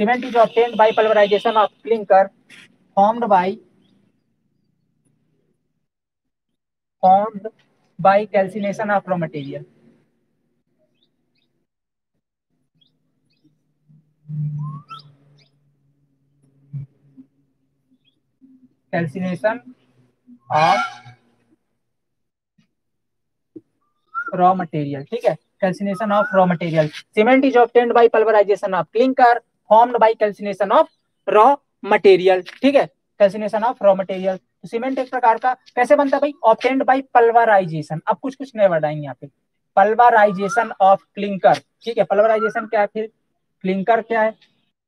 cement is obtained by pulverization of clinker formed by formed by calcination of raw material, calcination of raw material, ठीक है, calcination of raw material, cement is obtained by pulverization of clinker formed by calcination of raw material, ठीक है, calcination of raw material। तो cement एक प्रकार का कैसे बनता है भाई, ऑब्टेन्ड बाय पल्वराइजेशन। अब कुछ कुछ नए वर्ड आएंगे यहाँ पे, पल्वराइजेशन ऑफ क्लिंकर, ठीक है, पल्वराइजेशन क्या है, फिर क्लिंकर क्या है,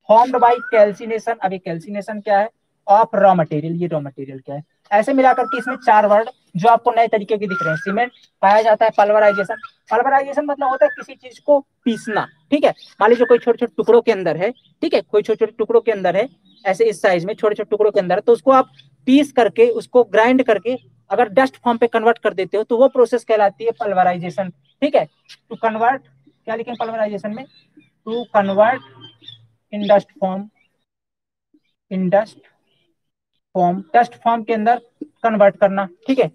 फॉर्म्ड बाय कैल्सिनेशन, अभी कैल्सिनेशन क्या है, ऑफ रॉ मटेरियल, ये रॉ मटेरियल क्या है। ऐसे मिलाकर के इसमें चार वर्ड जो आपको नए तरीके के दिख रहे हैं। सीमेंट पाया जाता है पल्वराइजेशन, पल्वराइजेशन मतलब होता है किसी चीज को पीसना, ठीक है, मान लीजिए कोई छोटे छोटे टुकड़ों के अंदर है, ठीक है, कोई छोटे छोटे टुकड़ों के अंदर है, ऐसे इस साइज में छोटे छोटे टुकड़ों के अंदर, तो उसको आप पीस करके उसको ग्राइंड करके अगर डस्ट फॉर्म पे कन्वर्ट कर देते हो तो वो प्रोसेस कहलाती है पल्वराइजेशन, ठीक है। टू कन्वर्ट, क्या लिखेंगे पल्वराइजेशन में, to convert in dust form, in dust form, dust form के अंदर कन्वर्ट करना, ठीक है,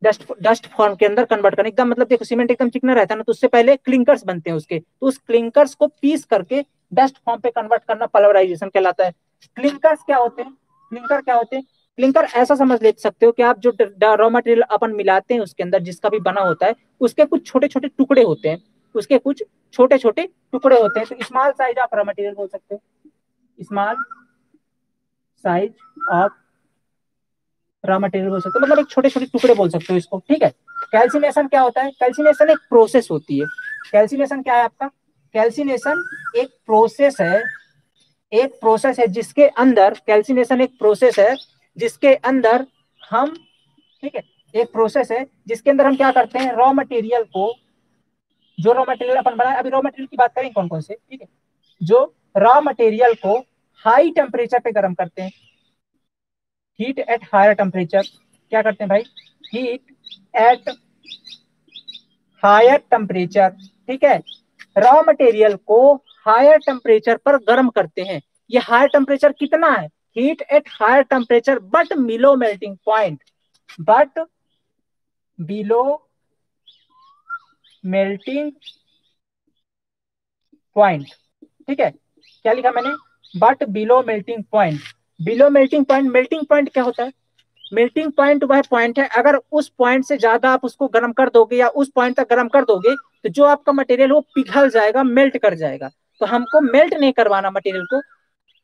डस्ट फॉर्म के अंदर कन्वर्ट करना एकदम, मतलब देखो सीमेंट एकदम चिकना रहता है ना, तो उससे पहले क्लिंकर्स बनते हैं उसके, तो उस क्लिंकर्स को पीस करके डस्ट फॉर्म पे कन्वर्ट करना पल्वराइजेशन कहलाता है। क्लिंकर्स क्या होते हैं, क्लिंकर क्या होते हैं, क्लिंकर ऐसा समझ ले सकते हो कि आप जो रॉ मटेरियल अपन मिलाते हैं उसके अंदर जिसका भी बना होता है, उसके कुछ छोटे छोटे टुकड़े होते हैं, उसके कुछ छोटे छोटे टुकड़े होते हैं, तो small size of raw material बोल सकते हो, small size of raw material बोल सकते हो, मतलब एक छोटे छोटे टुकड़े बोल सकते हो इसको, ठीक है। कैल्सिनेशन क्या होता है, कैल्सिनेशन एक प्रोसेस होती है, कैल्सिनेशन क्या है आपका, कैल्सिनेशन एक प्रोसेस है, एक प्रोसेस है जिसके अंदर, कैल्सिनेशन एक प्रोसेस है जिसके अंदर हम, ठीक है, एक प्रोसेस है जिसके अंदर हम क्या करते हैं, रॉ मटेरियल को, जो रॉ मटेरियल अपन बनाए, अभी रॉ मटेरियल की बात करें कौन कौन से, ठीक है, जो रॉ मटेरियल को हाई टेम्परेचर पे गर्म करते हैं, हीट एट हायर टेम्परेचर, क्या करते हैं भाई, हीट एट हायर टेम्परेचर, ठीक है, रॉ मटेरियल को हायर टेम्परेचर पर गर्म करते हैं। ये हायर टेम्परेचर कितना है, heat at higher temperature but below melting point, but below melting point, ठीक है, क्या लिखा मैंने, but below melting point, below melting point, melting point क्या होता है, मेल्टिंग पॉइंट वह पॉइंट है अगर उस पॉइंट से ज्यादा आप उसको गर्म कर दोगे या उस पॉइंट तक गर्म कर दोगे तो जो आपका मटेरियल वो पिघल जाएगा, मेल्ट कर जाएगा। तो हमको मेल्ट नहीं करवाना मटेरियल को,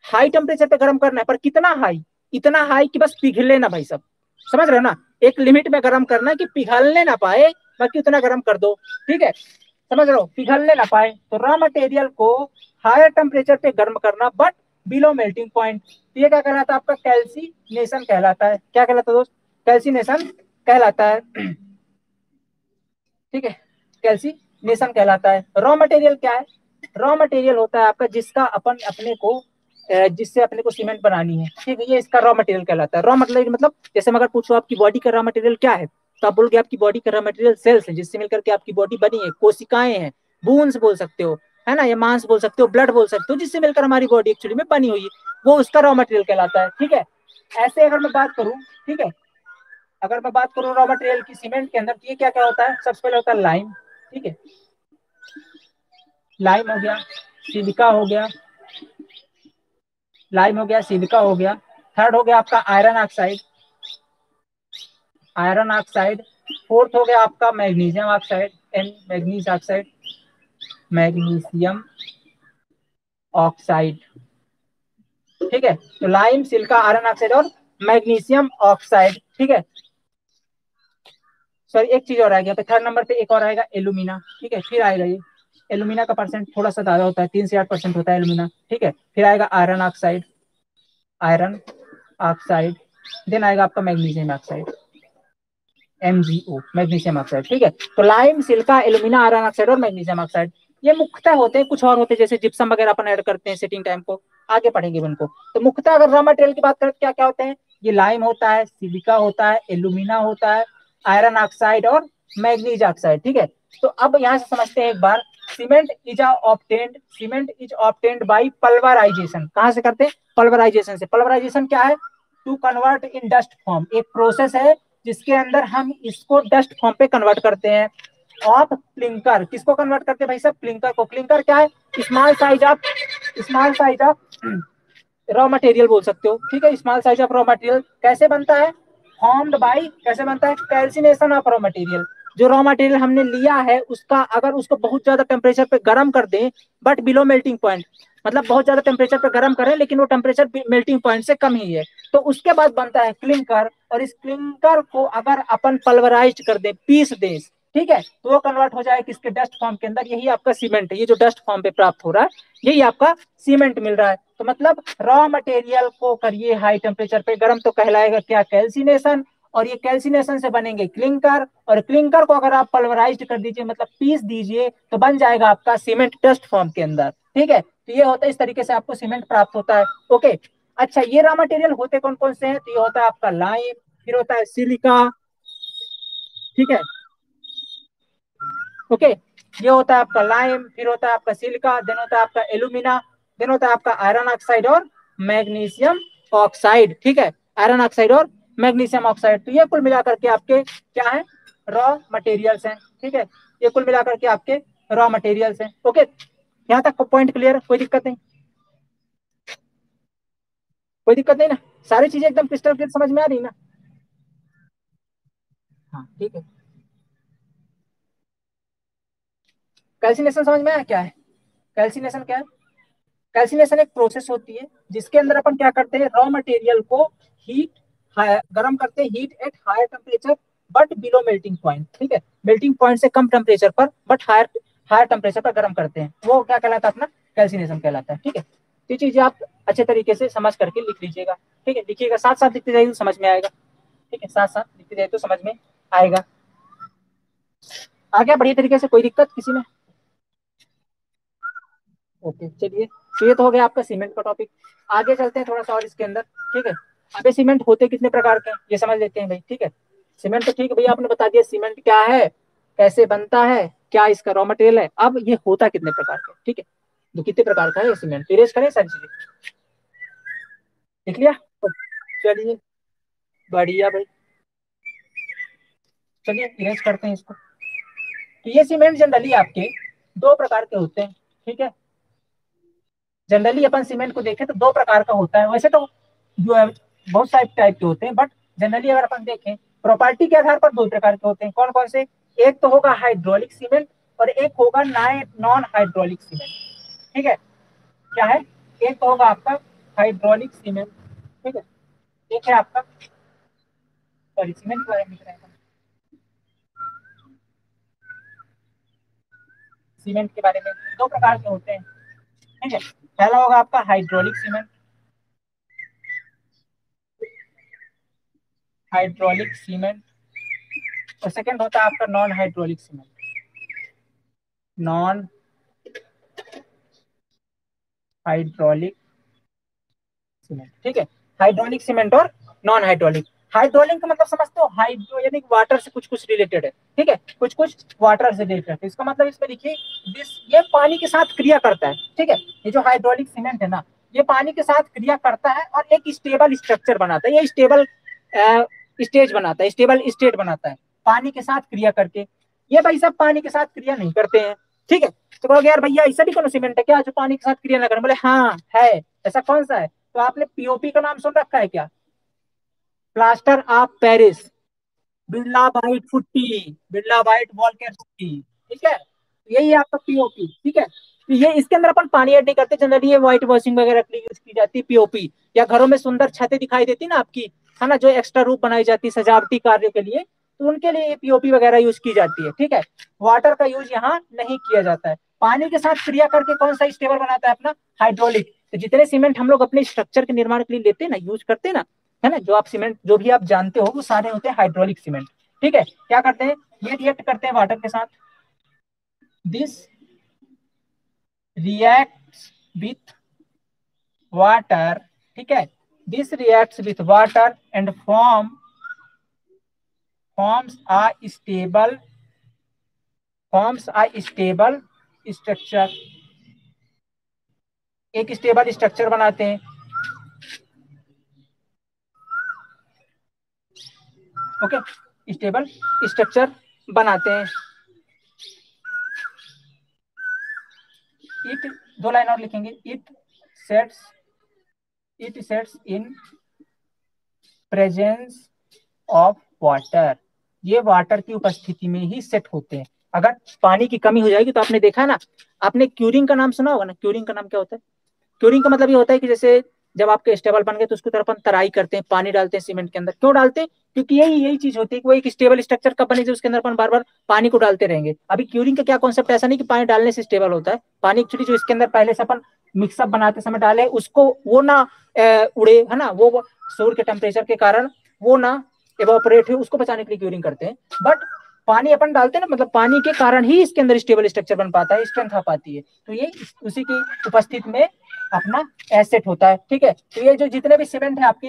हाई टेम्परेचर पे गर्म करना है, पर कितना हाई, इतना हाई कि बस पिघले ना भाई सब, समझ रहे हो ना, एक लिमिट में गर्म करना है कि पिघलने ना पाए, बाकी उतना गर्म कर दो, ठीक है, समझ रहे हो, पिघलने ना पाए। तो रॉ मटेरियल को हायर टेम्परेचर पे गर्म करना बट बिलो मेल्टिंग पॉइंट, ये क्या कहलाता है आपका, कैल्सिनेशन कहलाता है, क्या कहलाता है दोस्त, कैल्सिनेशन कहलाता है, ठीक है, कैल्सिनेशन कहलाता है। रॉ मटेरियल क्या है, रॉ मटेरियल होता है आपका जिसका अपन अपने को, जिससे अपने को सीमेंट बनानी है, ठीक है, ये इसका रॉ मटेरियल कहलाता है। रॉ मतलब जैसे अगर पूछो आपकी बॉडी का रॉ मटेरियल क्या है, तो आप बोलोगे आपकी बॉडी का रॉ मटेरियल सेल्स है जिससे मिलकर के आपकी बॉडी बनी है, कोशिकाएं हैं, बून्स बोल सकते हो, है ना, या मांस बोल सकते हो, ब्लड बोल सकते हो, जिससे मिलकर हमारी बॉडी एक्चुअली में बनी हुई है, वो उसका रॉ मटेरियल कहलाता है, ठीक है। ऐसे अगर मैं बात करूं, ठीक है, अगर मैं बात करूँ रॉ मटेरियल की सीमेंट के अंदर, तो ये क्या क्या होता है, सबसे पहले होता है लाइम, ठीक है, लाइम हो गया, सिलिका हो गया, लाइम हो गया, सिलिका हो गया। थर्ड हो गया आपका iron oxide, iron oxide. Fourth हो गया आपका magnesium oxide, an manganese oxide, magnesium oxide, ठीक है। तो लाइम, सिलिका, आयरन ऑक्साइड और मैग्नीशियम ऑक्साइड, ठीक है। सॉरी एक चीज और आ गया, थर्ड नंबर पे एक और आएगा एल्यूमिना, ठीक है, फिर आएगा ये एल्यूमिना का परसेंट थोड़ा सा ज्यादा होता है, 3 से 8% होता है एल्यूमिना, ठीक है। फिर आएगा iron oxide, iron oxide, then आएगा आपका magnesium oxide, MgO, magnesium oxide, ठीक है। तो lime, silica, alumina, iron oxide और मैग्नीशियम ऑक्साइड, ये मुख्यतः होते हैं। कुछ और होते हैं जैसे जिप्सम वगैरह अपन ऐड करते हैं सेटिंग टाइम को, आगे पढ़ेंगे उनको। तो मुख्यतः अगर रॉ मटेरियल की बात करें तो क्या क्या होते हैं, ये लाइम होता है, सिलिका होता है, एल्यूमिना होता है, आयरन ऑक्साइड और मैग्नीज ऑक्साइड, ठीक है। तो अब यहाँ से समझते हैं एक बार, cement is obtained by pulverization. कहाँ से करते हैं, पल्वराइजेशन से। पल्वराइजेशन क्या है, to convert in dust form, एक प्रोसेस है जिसके अंदर हम इसको डस्ट फॉर्म पे कन्वर्ट करते हैं। ऑफ क्लिंकर, किसको कन्वर्ट करते हैं भाई साहब, क्लिंकर को। क्लिंकर क्या है, small size of raw material बोल सकते हो, ठीक है। Small size of raw material कैसे बनता है, फॉर्म्ड बाई, कैसे बनता है, कैल्सिनेशन ऑफ रॉ मटेरियल। जो रॉ मटेरियल हमने लिया है उसका अगर उसको बहुत ज्यादा टेम्परेचर पे गर्म कर दें, बट बिलो मेल्टिंग पॉइंट, मतलब बहुत ज्यादा टेम्परेचर पे गर्म करें लेकिन वो टेम्परेचर मेल्टिंग पॉइंट से कम ही है, तो उसके बाद बनता है क्लिंकर। और इस क्लिंकर को अगर अपन पल्वराइज कर दें, पीस दें, ठीक है, तो वो कन्वर्ट हो जाए किसके, डस्ट फॉर्म के अंदर। यही आपका सीमेंट है, ये जो डस्ट फॉर्म पे प्राप्त हो रहा है यही आपका सीमेंट मिल रहा है। तो मतलब रॉ मटेरियल को करिए हाई टेम्परेचर पे गर्म तो कहलाएगा क्या, कैल्सिनेशन। और ये कैल्सिनेशन से बनेंगे क्लिंकर, और क्लिंकर को अगर आप पल्वराइज कर दीजिए, मतलब पीस दीजिए, तो बन जाएगा आपका सीमेंट डस्ट फॉर्म के अंदर, ठीक है। तो ये होता है, इस तरीके से आपको सीमेंट प्राप्त होता है, ओके। अच्छा, ये रॉ मटेरियल होते कौन कौन से हैं, तो ये होता है आपका लाइम, फिर होता है सिलिका, ठीक है, ओके। ये होता है आपका लाइम, फिर होता है आपका सिलिका, देन होता है आपका एल्यूमिना, देन होता है आपका आयरन ऑक्साइड और मैग्नीशियम ऑक्साइड, ठीक है। आयरन ऑक्साइड और मैग्नीशियम ऑक्साइड, तो ये कुल मिलाकर के आपके क्या है, रॉ मटेरियल्स हैं, ठीक है। ये कुल मिलाकर के आपके रॉ मटेरियल्स हैं, ओके। यहाँ तक पॉइंट क्लियर, कोई दिक्कत नहीं, कोई दिक्कत नहीं ना, सारी चीजें एकदम क्रिस्टल क्लियर समझ में आ रही ना। हाँ ठीक है, कैल्सिनेशन समझ में आया क्या है, कैल्सिनेशन क्या है। कैल्सिनेशन एक प्रोसेस होती है जिसके अंदर अपन क्या करते हैं, रॉ मटेरियल को हीट गर्म करते हैं, heat at higher temperature but below melting point, ठीक है। मेल्टिंग पॉइंट से कम टेम्परेचर पर बट हायर हायर टेम्परेचर पर गर्म करते हैं, वो क्या कहलाता है, अपना कैल्सिनेशन कहलाता है, ठीक है। ये चीजें आप अच्छे तरीके से समझ करके लिख लीजिएगा, ठीक है। लिखिएगा, साथ साथ लिखते जाइए तो समझ में आएगा, ठीक है, साथ साथ लिखते जाइए तो समझ में आएगा। आगे बढ़िया तरीके से, कोई दिक्कत किसी में। ओके चलिए, तो ये तो हो गया आपका सीमेंट का टॉपिक। आगे चलते हैं थोड़ा सा और इसके अंदर, ठीक है। अबे सीमेंट होते कितने प्रकार के हैं ये समझ लेते हैं भाई, ठीक है। सीमेंट तो ठीक है भैया, आपने बता दिया सीमेंट क्या है, कैसे बनता है, क्या इसका रॉ मटेरियल है। अब ये होता कितने प्रकार का, ठीक है, तो कितने प्रकार का है ये सीमेंट, इरेज करें सारी चीजें, लिख लिया तो चलिए, बढ़िया भाई, चलिए इरेज करते हैं इसको। तो ये सीमेंट जनरली आपके दो प्रकार के होते हैं, ठीक है। जनरली अपन सीमेंट को देखें तो दो प्रकार का होता है, वैसे तो जो है बहुत सारे टाइप के होते हैं, बट जनरली अगर अपन देखें प्रॉपर्टी के आधार पर दो प्रकार के होते हैं। कौन कौन से, एक तो होगा हाइड्रोलिक सीमेंट और एक होगा नॉन हाइड्रोलिक सीमेंट, ठीक है। क्या है, एक तो होगा आपका हाइड्रोलिक सीमेंट, ठीक है। एक है आपका, सॉरी सीमेंट के बारे में लिख रहे हैं, सीमेंट के बारे में दो प्रकार के होते हैं, ठीक है। पहला होगा आपका हाइड्रोलिक सीमेंट, हाइड्रोलिक सीमेंट, और सेकंड होता है आपका non hydraulic cement, non hydraulic cement, ठीक है। हाइड्रोलिक सीमेंट और नॉन हाइड्रोलिक। हाइड्रोलिक का मतलब समझते हो, हाइड्रो यानी वाटर से कुछ कुछ रिलेटेड है, ठीक है, कुछ कुछ वाटर से रिलेटेड है। इसका मतलब इसमें लिखिए दिस, ये पानी के साथ क्रिया करता है, ठीक है। ये जो हाइड्रोलिक सीमेंट है ना, ये पानी के साथ क्रिया करता है और एक स्टेबल स्ट्रक्चर बनाता है। ये स्टेबल स्टेज बनाता है, स्टेबल स्टेट बनाता है पानी के साथ क्रिया करके। ये भाई साहब पानी के साथ क्रिया नहीं करते हैं, ठीक है। तो कहोगे यार भैया ऐसा भी कौन सीमेंट है क्या जो पानी के साथ क्रिया ना करे? बोले हाँ है। ऐसा कौन सा है? तो आपने पीओपी का नाम सुन रखा है क्या? Plaster of Paris, Birla white putty, Birla white wall care putty, ठीक है। यही है आपका पीओपी, ठीक है। तो ये इसके अंदर अपन पानी ऐड नहीं करते, जनरली ये व्हाइट वॉशिंग वगैरह के लिए यूज की जाती है पीओपी। या घरों में सुंदर छतें दिखाई देती ना आपकी, है ना, जो एक्स्ट्रा रूप बनाई जाती है सजावटी कार्य के लिए, तो उनके लिए ये पीओपी वगैरह यूज की जाती है, ठीक है। वाटर का यूज यहाँ नहीं किया जाता है। पानी के साथ क्रिया करके कौन सा स्टेबल बनाता है अपना? हाइड्रोलिक। तो जितने सीमेंट हम लोग अपने स्ट्रक्चर के निर्माण के लिए लेते हैं ना, यूज करते हैं ना, है ना, जो आप सीमेंट जो भी आप जानते हो वो सारे होते हैं हाइड्रोलिक सीमेंट, ठीक है। क्या करते हैं? ये रिएक्ट करते हैं वाटर के साथ, दिस रिएक्ट्स विथ वाटर, ठीक है। This reacts with water and forms a stable structure, एक स्टेबल स्ट्रक्चर बनाते हैं, ओके। स्टेबल स्ट्रक्चर बनाते हैं। इट, दो लाइन और लिखेंगे, sets it sets in presence of water, ये वाटर की उपस्थिति में ही सेट होते हैं। अगर पानी की कमी हो जाएगी तो आपने देखा ना, आपने क्यूरिंग का नाम सुना होगा ना। क्यूरिंग का नाम क्या होता है? क्यूरिंग का मतलब ये होता है कि जैसे जब आपके स्टेबल बन गए तो उसकी तरफ अपन तराई करते हैं, पानी डालते हैं सीमेंट के अंदर। क्यों डालते हैं? क्योंकि यही यही चीज होती है कि वो एक स्टेबल स्ट्रक्चर कब बने जो उसके अंदर अपन बार बार पानी को डालते रहेंगे। अभी क्यूरिंग का क्या कॉन्सेप्ट, ऐसा नहीं कि पानी डालने से स्टेबल होता है। पानी एक्चुअली जो इसके अंदर पहले से अपन मिक्सअप बनाते समय डाले उसको वो ना उड़े, है ना, वो सूर्य के टेम्परेचर के कारण वो ना एवोपरेट हो, उसको बचाने के लिए क्यूरिंग करते हैं। बट पानी अपन डालते हैं ना, मतलब पानी के कारण ही इसके अंदर स्टेबल स्ट्रक्चर बन पाता है, स्ट्रेंथ आ पाती है। तो ये उसी की उपस्थिति में अपना एसेट होता है, ठीक है। तो ये जो जितने भी सीमेंट है आपके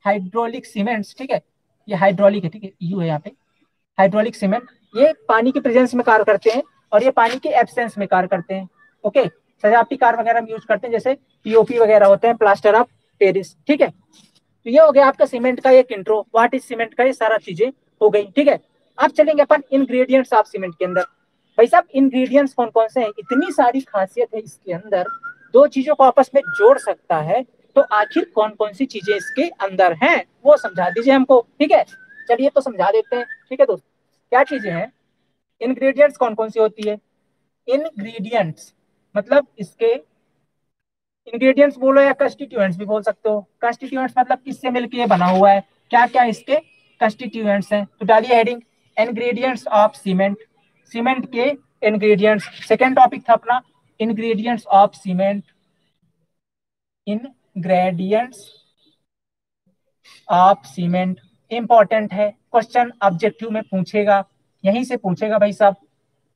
हाइड्रोलिक सीमेंट्स, ठीक है, ये हाइड्रोलिक है, ठीक है, यू है यहाँ पे। हाइड्रोलिक सीमेंट ये पानी की प्रेजेंस में कार्य करते हैं और ये पानी के एब्सेंस में कार्य करते हैं, ओके। सजावटी कार्य वगैरह में यूज करते हैं, जैसे पीओपी वगैरह होते हैं, प्लास्टर ऑफ पेरिस, ठीक है। तो ये हो गया आपका सीमेंट का एक इंट्रो, व्हाट इज सीमेंट का, ये सारा चीजें हो गई, ठीक है। अब चलेंगे अपन इंग्रेडिएंट्स ऑफ सीमेंट के अंदर। भाई साहब इंग्रेडिएंट्स कौन कौन से हैं? इतनी सारी खासियत है इसके अंदर, दो चीजों को आपस में जोड़ सकता है, तो आखिर कौन कौन सी चीजें इसके अंदर हैं वो समझा दीजिए हमको, ठीक है। चलिए तो समझा देते हैं, ठीक है दोस्त। क्या चीजें हैं? इंग्रेडिएंट्स कौन कौन सी होती है? इंग्रेडिएंट्स मतलब इसके, इंग्रेडिएंट्स बोलो या कंस्टिट्यूएंट्स भी बोल सकते हो। कंस्टिट्यूएंट्स मतलब किससे मिलके ये बना हुआ है, क्या क्या इसके कंस्टिट्यूएंट्स हैं। तो डालिए heading ingredients of cement, cement के इंग्रेडिएंट्स। सेकेंड टॉपिक था अपना ingredients of cement, ingredients of cement important है, क्वेश्चन ऑब्जेक्टिव में पूछेगा, यहीं से पूछेगा भाई साहब।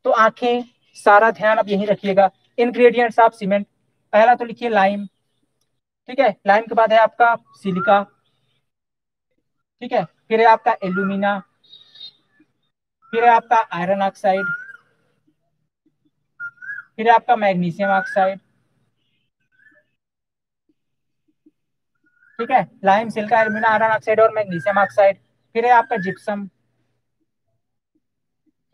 तो आंखें सारा ध्यान अब यहीं रखिएगा। इंग्रेडिएंट्स ऑफ सीमेंट, पहला तो लिखिए लाइम, ठीक है। लाइम के बाद है आपका सिलिका, ठीक है। फिर है आपका एल्यूमिना, फिर है आपका आयरन ऑक्साइड, फिर है आपका मैग्नीशियम ऑक्साइड, ठीक है। Lime, silica, alumina, iron oxide और मैग्नीशियम ऑक्साइड। फिर है आपका जिप्सम,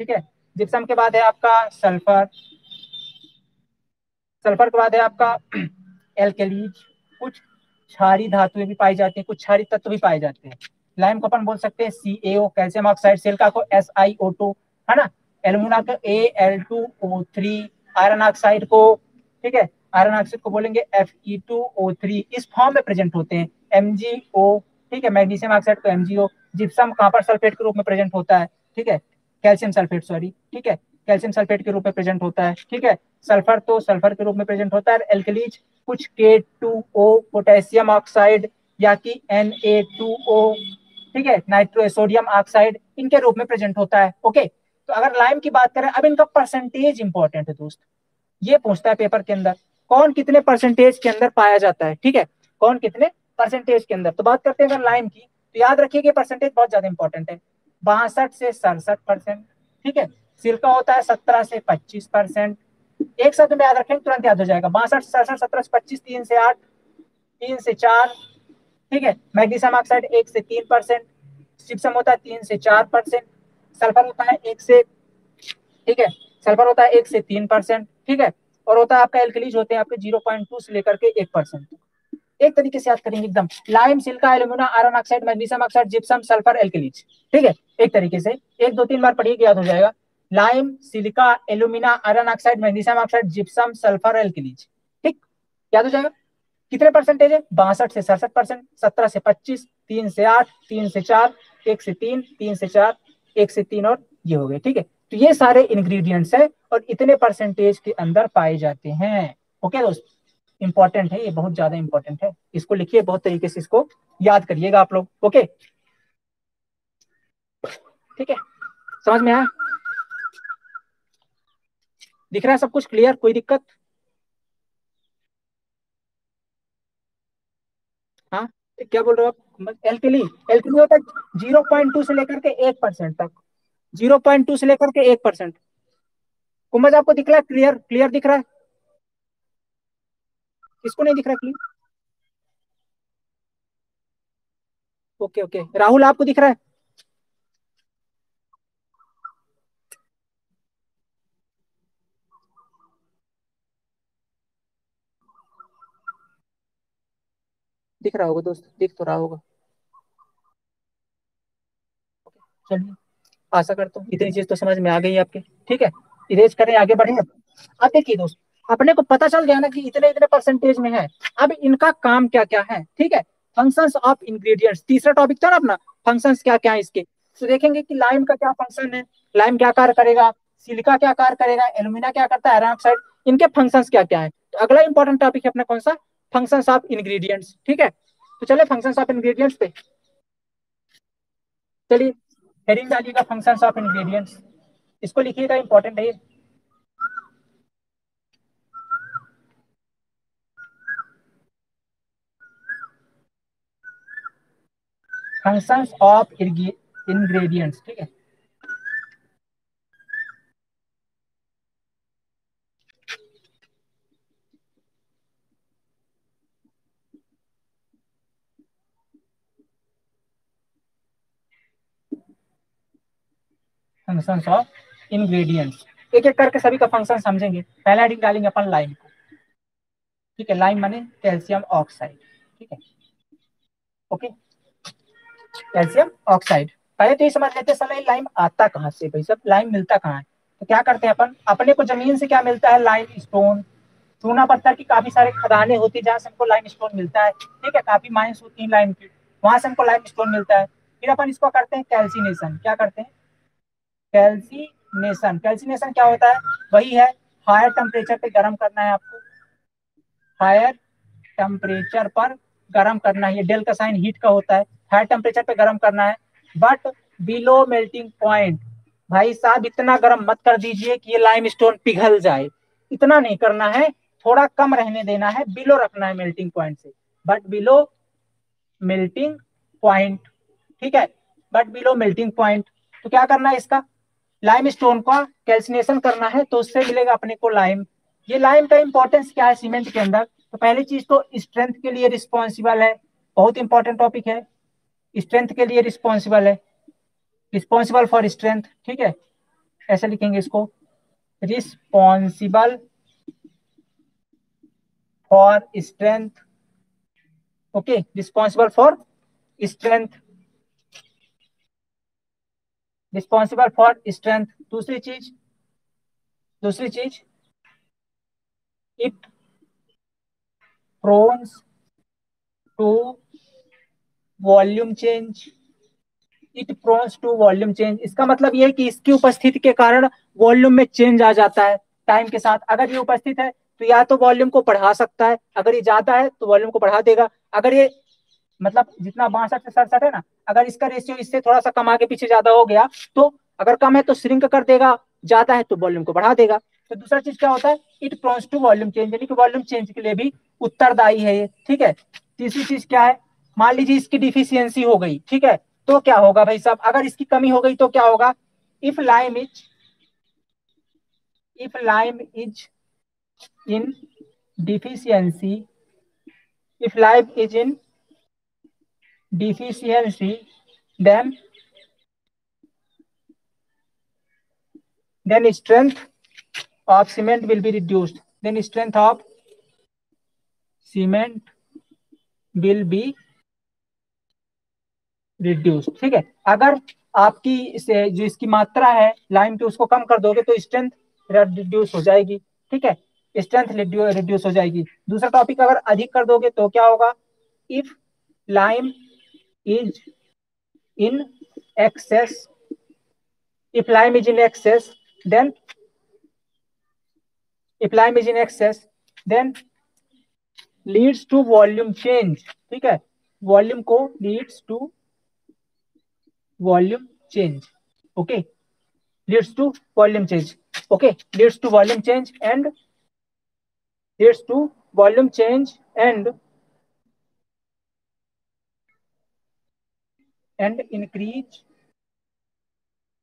ठीक है। जिप्सम के बाद है आपका सल्फर, सल्फर के बाद है आपका एल्कलीज। कुछ क्षारी धातुएं भी पाई जाती हैं, कुछ क्षारी तत्व भी पाए जाते हैं। लाइम को अपन बोल सकते हैं CaO, कैल्शियम ऑक्साइड। सिलिका को SiO2, है ना। एल्यूमिना को Al2O3, आयरन ऑक्साइड को, ठीक है, आयरन ऑक्साइड को बोलेंगे Fe2O3। इस फॉर्म में प्रेजेंट होते हैं। MgO, ठीक है, मैग्नीशियम ऑक्साइड को MgO। जिप्सम कॉपर सल्फेट के रूप में प्रेजेंट होता है, ठीक है, कैल्शियम सल्फेट, सॉरी, ठीक है, कैल्शियम सल्फेट के रूप में प्रेजेंट होता है, ठीक है। सल्फर तो सल्फर के रूप में प्रेजेंट होता है। एल्कलीज कुछ K2O, पोटेशियम ऑक्साइड या कि Na2O, ठीक है, नाइट्रो सोडियम ऑक्साइड, इनके रूप में प्रेजेंट होता है, ओके। तो अगर लाइम की बात करें, अब इनका परसेंटेज इंपॉर्टेंट है दोस्त, ये पूछता है पेपर के अंदर, कौन कितने परसेंटेज के अंदर पाया जाता है, ठीक है, कौन कितने परसेंटेज के अंदर। तो बात करते हैं अगर लाइम की, तो याद रखिए कि परसेंटेज बहुत ज्यादा इंपॉर्टेंट है, 62 से 67%, ठीक है। सिल्का होता है 17 से 25%। एक साथ में याद रखेंगे तुरंत याद हो जाएगा, 62 67 17 से 25, 3 से 8, 3 से 4, ठीक है। मैग्नीशियम ऑक्साइड 1 से 3%, जिप्सम होता है 3 से 4%, सल्फर होता है 1 से, ठीक है, सल्फर होता है 1 से 3%, ठीक है, और होता है आपका एल्कलीज होते हैं आपके 0.2 से लेकर के 1%। एक तरीके से याद करेंगे एकदम, lime, silica, alumina, iron oxide, magnesium oxide, gypsum, sulphur, alkalis, ठीक है। एक तरीके से 1 2 3 बार पढ़िए याद हो जाएगा। Lime, silica, alumina, iron oxide, magnesium oxide, gypsum, sulphur, alkalis, ठीक, याद हो जाएगा। कितने परसेंटेज है? 62 से 67%, 17 से 25, 3 से 8, 3 से 4, 1 से 3, 3 से 4, 1 से 3, और ये हो गए, ठीक है। तो ये सारे इंग्रेडिएंट्स है और इतने परसेंटेज के अंदर पाए जाते हैं। ओके दोस्त, इंपॉर्टेंट है ये, बहुत ज्यादा इंपॉर्टेंट है, इसको लिखिए, बहुत तरीके से इसको याद करिएगा आप लोग। ओके, ठीक है, समझ में आया? दिख रहा है सब कुछ क्लियर? कोई दिक्कत? हाँ, क्या बोल रहे हो आप? एल्कली, एल्कली होता है 0.2 से लेकर के 1% तक, 0.2 से लेकर के 1%। कुंभज आपको दिख रहा है? क्लियर, क्लियर दिख रहा है? किसको नहीं दिख रहा क्लियर? ओके ओके, राहुल आपको दिख रहा है? दिख रहा होगा दोस्त, दिख तो रहा होगा। चलिए, आशा करता हूँ इतनी चीज तो समझ में आ गई आपके, ठीक है। इरेज करें, आगे बढ़े। अब देखिए दोस्त, अपने को पता चल गया ना कि इतने इतने परसेंटेज में है। अब इनका काम क्या क्या है, ठीक है। फंक्शंस ऑफ इंग्रेडिएंट्स, तीसरा टॉपिक था ना अपना, फंक्शंस क्या क्या है इसके। तो देखेंगे कि लाइम का क्या फंक्शन है, लाइम क्या कार्य करेगा, सिलिका क्या कार्य करेगा, एल्यूमिना क्या करता है, आयरन ऑक्साइड, इनके फंक्शंस क्या क्या है। तो अगला इंपॉर्टेंट टॉपिक है अपना कौन सा? फंक्शंस ऑफ इंग्रेडिएंट्स, ठीक है। तो चले फंक्शंस ऑफ इंग्रेडिएंट्स पे। चलिए, हेडिंग डालिएगा फंक्शंस ऑफ इंग्रेडिएंट्स, इसको लिखिएगा, इंपॉर्टेंट है ये। फंक्शंस ऑफ इंग्रेडिएंट्स, ठीक है। फंक्शंस ऑफ इंग्रेडिएंट्स, एक एक करके सभी का फंक्शन समझेंगे। पहला हेडिंग डालेंगे अपन लाइम को, ठीक है। लाइम माने कैल्शियम ऑक्साइड, ठीक है। Okay, calcium oxide. पहले तो ये समझ लेते हैं साला ये लाइम आता कहाँ से भाई, सब लाइम मिलता कहाँ है। तो क्या करते हैं अपन, अपने को जमीन से क्या मिलता है, लाइम स्टोन। चूना पत्थर की काफी सारे खदानें होती है जहाँ से हमको लाइम स्टोन मिलता है, ठीक है। काफी माइंस होती है लाइम की, वहां से हमको लाइम स्टोन मिलता है। फिर अपन इसको करते हैं कैल्सिनेशन, क्या करते हैं, कैल्सिनेशन। कैल्सिनेशन क्या होता है? वही है, हायर टेम्परेचर पे गर्म करना है आपको, हायर टेम्परेचर पर गर्म करना है। ये डेल का साइन हीट का होता है, हायर टेम्परेचर पे गर्म करना है, बट बिलो मेल्टिंग पॉइंट। भाई साहब इतना गर्म मत कर दीजिए कि ये लाइम स्टोन पिघल जाए, इतना नहीं करना है, थोड़ा कम रहने देना है, बिलो रखना है मेल्टिंग पॉइंट से, बट बिलो मेल्टिंग पॉइंट, ठीक है, बट बिलो मेल्टिंग पॉइंट। तो क्या करना है इसका, लाइम स्टोन का कैल्सिनेशन करना है, तो उससे मिलेगा अपने को लाइम। ये लाइम का इंपॉर्टेंस क्या है सीमेंट के अंदर? तो पहली चीज तो स्ट्रेंथ के लिए रिस्पॉन्सिबल है, बहुत इंपॉर्टेंट टॉपिक है, स्ट्रेंथ के लिए रिस्पॉन्सिबल है, रिस्पॉन्सिबल फॉर स्ट्रेंथ, ठीक है। ऐसे लिखेंगे इसको, responsible for strength, okay, responsible for strength, responsible for strength. दूसरी चीज it prones to volume change, it prones to volume change, इसका मतलब ये है कि इसकी उपस्थिति के कारण वॉल्यूम में चेंज आ जाता है टाइम के साथ। अगर ये उपस्थित है तो या तो वॉल्यूम को बढ़ा सकता है, अगर ये ज्यादा है तो वॉल्यूम को बढ़ा देगा। अगर ये मतलब जितना 62 से 67 है ना, अगर इसका रेशियो इससे थोड़ा सा कम आगे पीछे ज्यादा हो गया तो, अगर कम है तो श्रिंक कर देगा, ज्यादा है तो वॉल्यूम को बढ़ा देगा। तो दूसरा चीज क्या होता है, it prones to volume change, यानी कि वॉल्यूम चेंज के लिए भी उत्तरदायी है ये, ठीक है। तीसरी चीज क्या है, मान लीजिए इसकी डिफिशियंसी हो गई, ठीक है, तो क्या होगा भाई साहब, अगर इसकी कमी हो गई तो क्या होगा, if lime is if lime is in deficiency, if lime is in deficiency then then strength of cement will be reduced, then strength of cement will be reduced। ठीक है, अगर आपकी जो इसकी मात्रा है लाइम की उसको कम कर दोगे तो स्ट्रेंथ रिड्यूस हो जाएगी। ठीक है, स्ट्रेंथ रिड्यूस हो जाएगी। दूसरा टॉपिक, अगर अधिक कर दोगे तो क्या होगा, if lime is in access, if lime is in excess then if lime is in excess then leads to volume change। ठीक है, वॉल्यूम को leads to volume change। okay, leads to volume change। okay, leads to volume change and leads to volume change and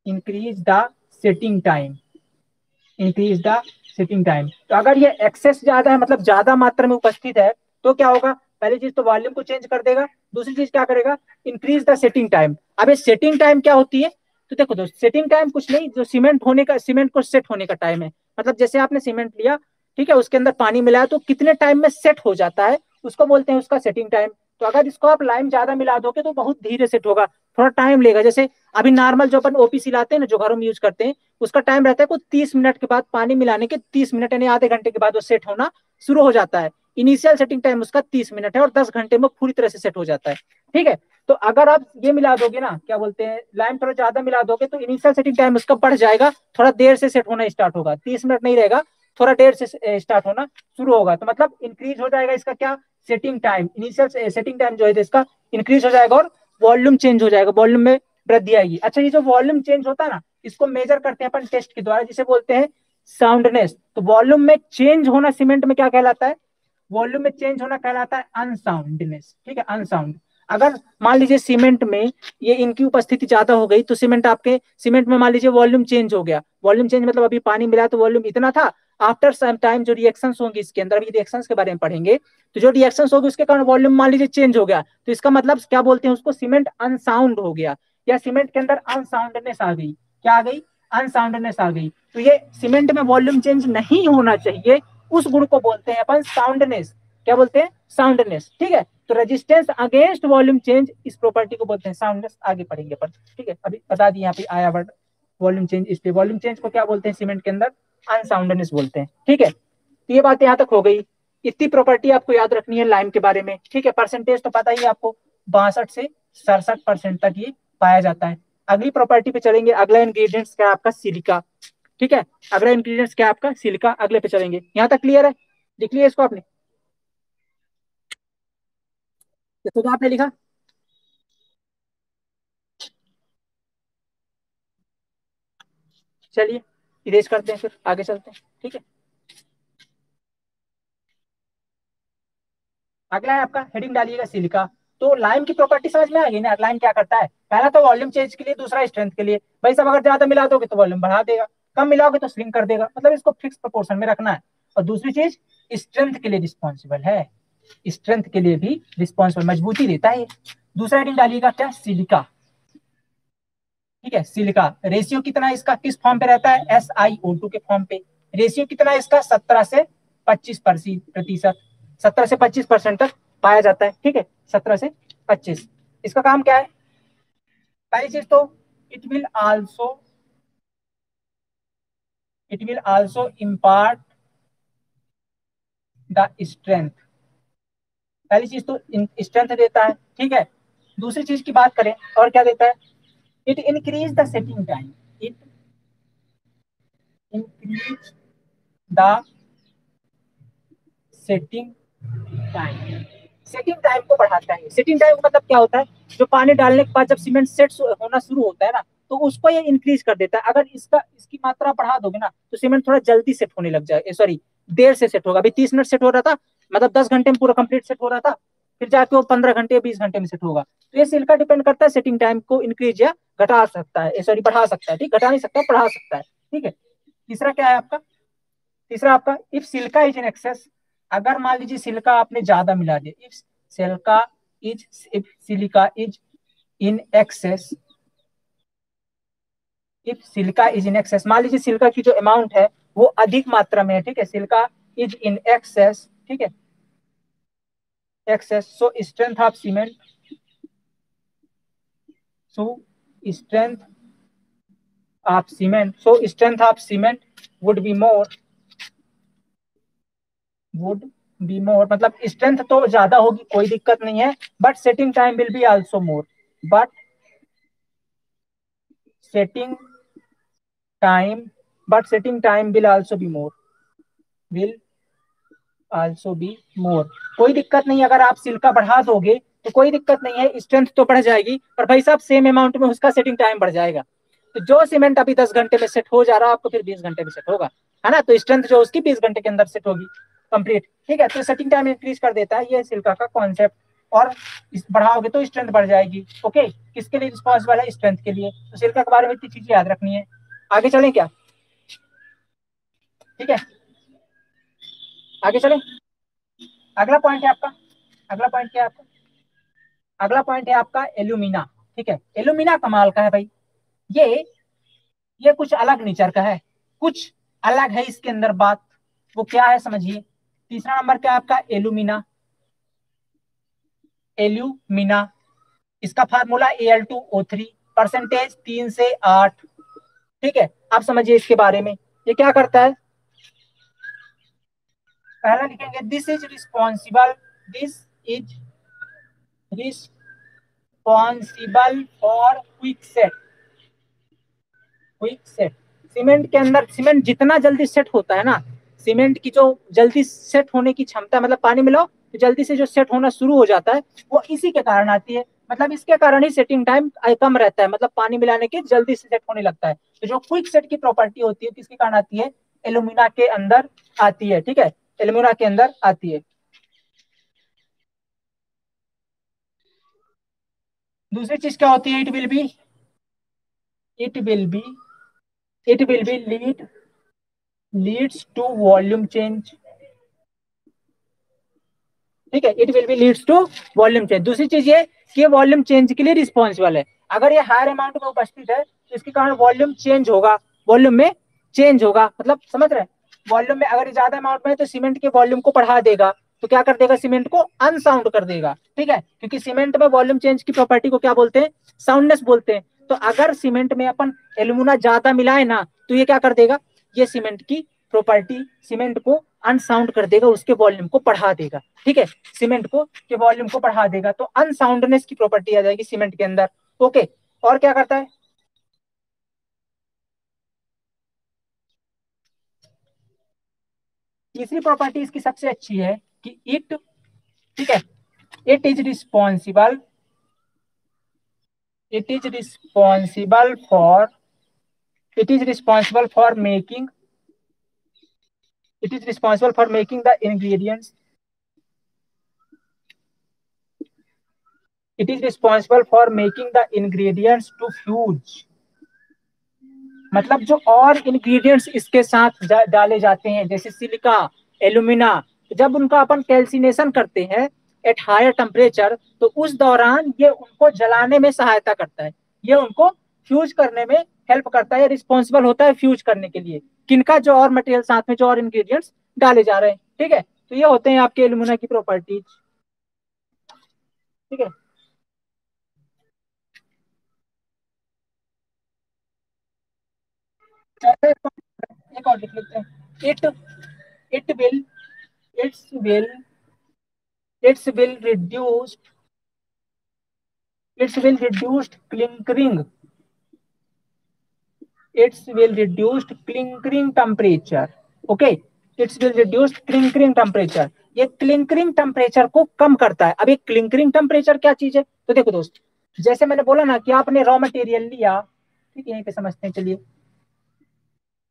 increase the setting time, increase the sitting time. तो अगर ये access ज्यादा है, मतलब ज्यादा मात्रा में उपस्थित है, तो क्या होगा, पहली चीज तो वॉल्यूम को चेंज कर देगा, दूसरी चीज क्या करेगा, इंक्रीज द सेटिंग टाइम। अब ये सेटिंग टाइम क्या होती है, तो देखो दोस्त, सेटिंग टाइम कुछ नहीं, जो सीमेंट होने का, सीमेंट को सेट होने का टाइम है। मतलब जैसे आपने सीमेंट लिया, ठीक है, उसके अंदर पानी मिलाया तो कितने टाइम में सेट हो जाता है, उसको बोलते हैं उसका सेटिंग टाइम। तो अगर इसको आप लाइम ज्यादा मिला दोगे तो बहुत धीरे सेट होगा, थोड़ा टाइम लेगा। जैसे अभी नॉर्मल जो अपन ओपीसी लाते हैं ना, जो घरों में यूज करते हैं, उसका टाइम रहता है कुछ 30 मिनट के बाद, पानी मिलाने के 30 मिनट यानी आधे घंटे के बाद वो सेट होना शुरू हो जाता है। इनिशियल सेटिंग टाइम उसका 30 मिनट है और 10 घंटे में पूरी तरह से सेट हो जाता है। ठीक है, तो अगर आप ये मिला दोगे ना, क्या बोलते हैं, लाइम थोड़ा ज्यादा मिला दोगे तो इनिशियल सेटिंग टाइम उसका बढ़ जाएगा, थोड़ा देर से सेट होना स्टार्ट होगा, 30 मिनट नहीं रहेगा, थोड़ा देर से स्टार्ट होना शुरू होगा। तो मतलब इंक्रीज हो जाएगा इसका क्या, setting time, initial setting time जो है इसका इंक्रीज हो जाएगा और वॉल्यूम चेंज हो जाएगा, वॉल्यूम में वृद्धि आएगी। अच्छा, ये जो वॉल्यूम चेंज होता है ना, इसको मेजर करते हैं अपन टेस्ट के द्वारा, जिसे बोलते हैं साउंडनेस। तो वॉल्यूम में चेंज होना सीमेंट में क्या कहलाता है, वॉल्यूम में चेंज होना कहलाता है अनसाउंडनेस। ठीक है, अनसाउंड। अगर मान लीजिए सीमेंट में ये इनकी उपस्थिति ज्यादा हो गई तो सीमेंट में मान लीजिए वॉल्यूम चेंज हो गया। वॉल्यूम चेंज मतलब अभी पानी मिला तो वॉल्यूम इतना था, आफ्टर सम टाइम जो रिएक्शंस होंगी इसके अंदर, अभी रिएक्शंस के बारे में पढ़ेंगे, तो जो रिएक्शंस होगी उसके कारण वॉल्यूम मान लीजिए चेंज हो गया, तो इसका मतलब क्या बोलते हैं उसको, सीमेंट अनसाउंड हो गया, या सीमेंट के अंदर अनसाउंडनेस आ गई। क्या आ गई, अनसाउंडनेस आ गई। तो ये सीमेंट में वॉल्यूम चेंज नहीं होना चाहिए, उस गुण को बोलते हैं अपन साउंडनेस। क्या बोलते हैं, साउंडनेस। ठीक है, तो रेजिस्टेंस अगेंस्ट वॉल्यूम चेंज, इस प्रॉपर्टी को बोलते हैं साउंडनेस। आगे पढ़ेंगे अपन। ठीक है, अभी बता दिए यहाँ पे आया वर्ड वॉल्यूम चेंज, इसलिए वॉल्यूम चेंज को क्या बोलते हैं सीमेंट के अंदर, अनसाउंडनेस बोलते हैं। ठीक है, तो ये बात यहाँ तक हो गई। इतनी प्रॉपर्टी आपको याद रखनी है लाइम के बारे में। ठीक है, परसेंटेज तो पता ही है आपको, 62 से 67% तक ये पाया जाता है। अगली प्रॉपर्टी पे चलेंगे, अगला इंग्रेडिएंट्स क्या है आपका, सिलिका। ठीक है, अगला इंग्रेडिएंट्स क्या है आपका, सिलिका। अगले पे चलेंगे, यहाँ तक क्लियर है, लिख लिया इसको आपने, तो आपने लिखा। चलिए इरेज करते हैं, फिर आगे चलते हैं। ठीक है, अगला है आपका, हेडिंग डालिएगा सिलिका। तो लाइम की प्रॉपर्टी समझ में आ गई ना, लाइम क्या करता है, पहला तो वॉल्यूम चेंज के लिए, दूसरा स्ट्रेंथ के लिए। भाई सब अगर ज्यादा मिला दोगे तो वॉल्यूम बढ़ा देगा, कम मिलाओगे तो स्लिम कर देगा, मतलब इसको फिक्स प्रोपोर्शन में रखना है। और दूसरी चीज, स्ट्रेंथ के लिए रिस्पॉन्सिबल है, स्ट्रेंथ के लिए भी रिस्पॉन्सिबल, मजबूती देता है। दूसरा हेडिंग डालिएगा क्या, सिलिका। ठीक है, सिलिका रेशियो कितना है इसका, किस फॉर्म पे रहता है, SiO2 के फॉर्म पे। रेशियो कितना है इसका, 17 से 25%, 17 से 25% तक पाया जाता है। ठीक है, 17 से 25। इसका काम क्या है, पहली चीज तो it will also it will also impart the strength. पहली चीज तो स्ट्रेंथ देता है। ठीक है, दूसरी चीज की बात करें और क्या देता है, it increase the setting time, it increase the setting time, setting time को बढ़ाता है। सेटिंग टाइम मतलब क्या होता है, जो पानी डालने के बाद जब सीमेंट सेट होना शुरू होता है ना, तो उसको ये इंक्रीज कर देता है। अगर इसकी मात्रा बढ़ा दोगे ना तो सीमेंट थोड़ा जल्दी सेट होने लग जाए, सॉरी देर से सेट होगा। अभी 30 मिनट सेट हो रहा था, मतलब 10 घंटे में पूरा कंप्लीट सेट हो रहा था, फिर जाके वो 15 घंटे 20 घंटे में सेट होगा। तो ये सिल्का डिपेंड करता है, सेटिंग टाइम को इंक्रीज या घटा सकता है, सॉरी बढ़ा सकता है। ठीक, घटा नहीं सकता, बढ़ा सकता है। ठीक है, तीसरा क्या है आपका, तीसरा आपका, if Chilka is in access, अगर मान लीजिए सिल्का आपने ज्यादा मिला दिया, if Chilka if silica is in excess, if silica is in excess, मान लीजिए सिलिका की जो अमाउंट है वो अधिक मात्रा में है, ठीक है, सिलिका इज इन एक्सेस, ठीक है, excess, so strength of cement, so strength of cement, so strength of cement would be more, would be more, मतलब स्ट्रेंथ तो ज्यादा होगी, कोई दिक्कत नहीं है, but setting time will be also more, but setting time, but setting time will also be more, will also be more, कोई दिक्कत नहीं, अगर आप सिल्का बढ़ा दोगे तो कोई दिक्कत नहीं है, स्ट्रेंथ तो बढ़ जाएगी, पर भाई साहब सेम अमाउंट में उसका सेटिंग टाइम बढ़ जाएगा। तो जो सीमेंट अभी 10 घंटे में सेट हो जा रहा है आपको फिर 20 घंटे में सेट होगा, है ना, तो स्ट्रेंथ जो उसकी 20 घंटे के अंदर सेट होगी कंप्लीट, ठीक है, तो सेटिंग टाइम इंक्रीज कर देता है, ये सिल्का का कॉन्सेप्ट, और बढ़ाओगे तो स्ट्रेंथ बढ़ जाएगी। ओके, किसके लिए रिस्पॉन्सिबल है, स्ट्रेंथ के लिए, तो सिल्का के बारे में इतनी चीजें याद रखनी है। आगे चलें क्या, ठीक है, आगे चलें, अगला पॉइंट है आपका, अगला पॉइंट क्या है आपका, अगला पॉइंट है आपका एल्यूमिना, ठीक है, एल्यूमिना कमाल का है भाई, ये ये कुछ अलग नेचर का है, कुछ अलग है इसके अंदर बात, वो क्या है समझिए। तीसरा नंबर क्या है आपका, एल्यूमिना, एल्यूमिना, इसका फार्मूला Al2O3, परसेंटेज 3 से 8, ठीक है, आप समझिए इसके बारे में, ये क्या करता है, पहला लिखेंगे this is responsible, this is responsible for quick set, quick set, cement के अंदर सीमेंट जितना जल्दी सेट होता है ना, सीमेंट की जो जल्दी सेट होने की क्षमता, मतलब पानी मिलाओ तो जल्दी से जो सेट होना शुरू हो जाता है, वो इसी के कारण आती है, मतलब इसके कारण ही सेटिंग टाइम कम रहता है, मतलब पानी मिलाने के जल्दी से सेट होने लगता है। तो जो क्विक सेट की प्रॉपर्टी होती है किसके कारण आती है, एल्यूमिना के अंदर आती है, ठीक है, एल्यूमिना के अंदर आती है। दूसरी चीज क्या होती है, it will be it will be leads to volume change, ठीक है, it will be leads to volume change. दूसरी चीज ये कि वॉल्यूम चेंज के लिए रिस्पॉन्सिबल है, अगर ये हायर अमाउंट में उपस्थित है तो इसके कारण वॉल्यूम चेंज होगा, वॉल्यूम में चेंज होगा, मतलब समझ रहे हैं, वॉल्यूम में अगर ज्यादा अमाउंट में है तो सीमेंट के वॉल्यूम को बढ़ा देगा, तो क्या कर देगा, सीमेंट को अनसाउंड कर देगा, ठीक है, क्योंकि सीमेंट में वॉल्यूम चेंज की प्रॉपर्टी को क्या बोलते हैं, साउंडनेस बोलते हैं। तो अगर सीमेंट में अपन एल्यूमिना ज्यादा मिलाए ना तो ये क्या कर देगा, ये सीमेंट की प्रॉपर्टी सीमेंट को अनसाउंड कर देगा, उसके वॉल्यूम को बढ़ा देगा, ठीक है, सीमेंट को के वॉल्यूम को बढ़ा देगा, तो अनसाउंडनेस की प्रॉपर्टी आ जाएगी सीमेंट के अंदर। ओके, और क्या करता है, तीसरी प्रॉपर्टी इसकी सबसे अच्छी है कि इट, ठीक है, it is responsible, it is responsible for it is responsible for making it is responsible for making the ingredients, it is responsible for making the ingredients to fuse, मतलब जो और इंग्रेडिएंट्स इसके साथ डाले जाते हैं जैसे सिलिका, एल्यूमिना, जब उनका अपन कैल्सिनेशन करते हैं एट हायर टेम्परेचर, तो उस दौरान ये उनको जलाने में सहायता करता है, ये उनको फ्यूज करने में हेल्प करता है, रिस्पॉन्सिबल होता है फ्यूज करने के लिए, किनका, जो और मटेरियल साथ में जो और इंग्रेडिएंट्स डाले जा रहे हैं, ठीक है, तो ये होते हैं आपके एल्यूमिना की प्रॉपर्टीज, ठीक है। चौथे एक और लिख लेते हैं, it will it's will it's will reduce it's will reduced clinkering it's will reduced clinkering temperature, okay, it's will reduced clinkering temperature, ये क्लिंकरिंग टेम्परेचर को कम करता है। अब ये क्लिंकरिंग टेम्परेचर क्या चीज है, तो देखो दोस्त, जैसे मैंने बोला ना कि आपने रॉ मटेरियल लिया, ठीक है, यहीं पे समझते हैं, चलिए,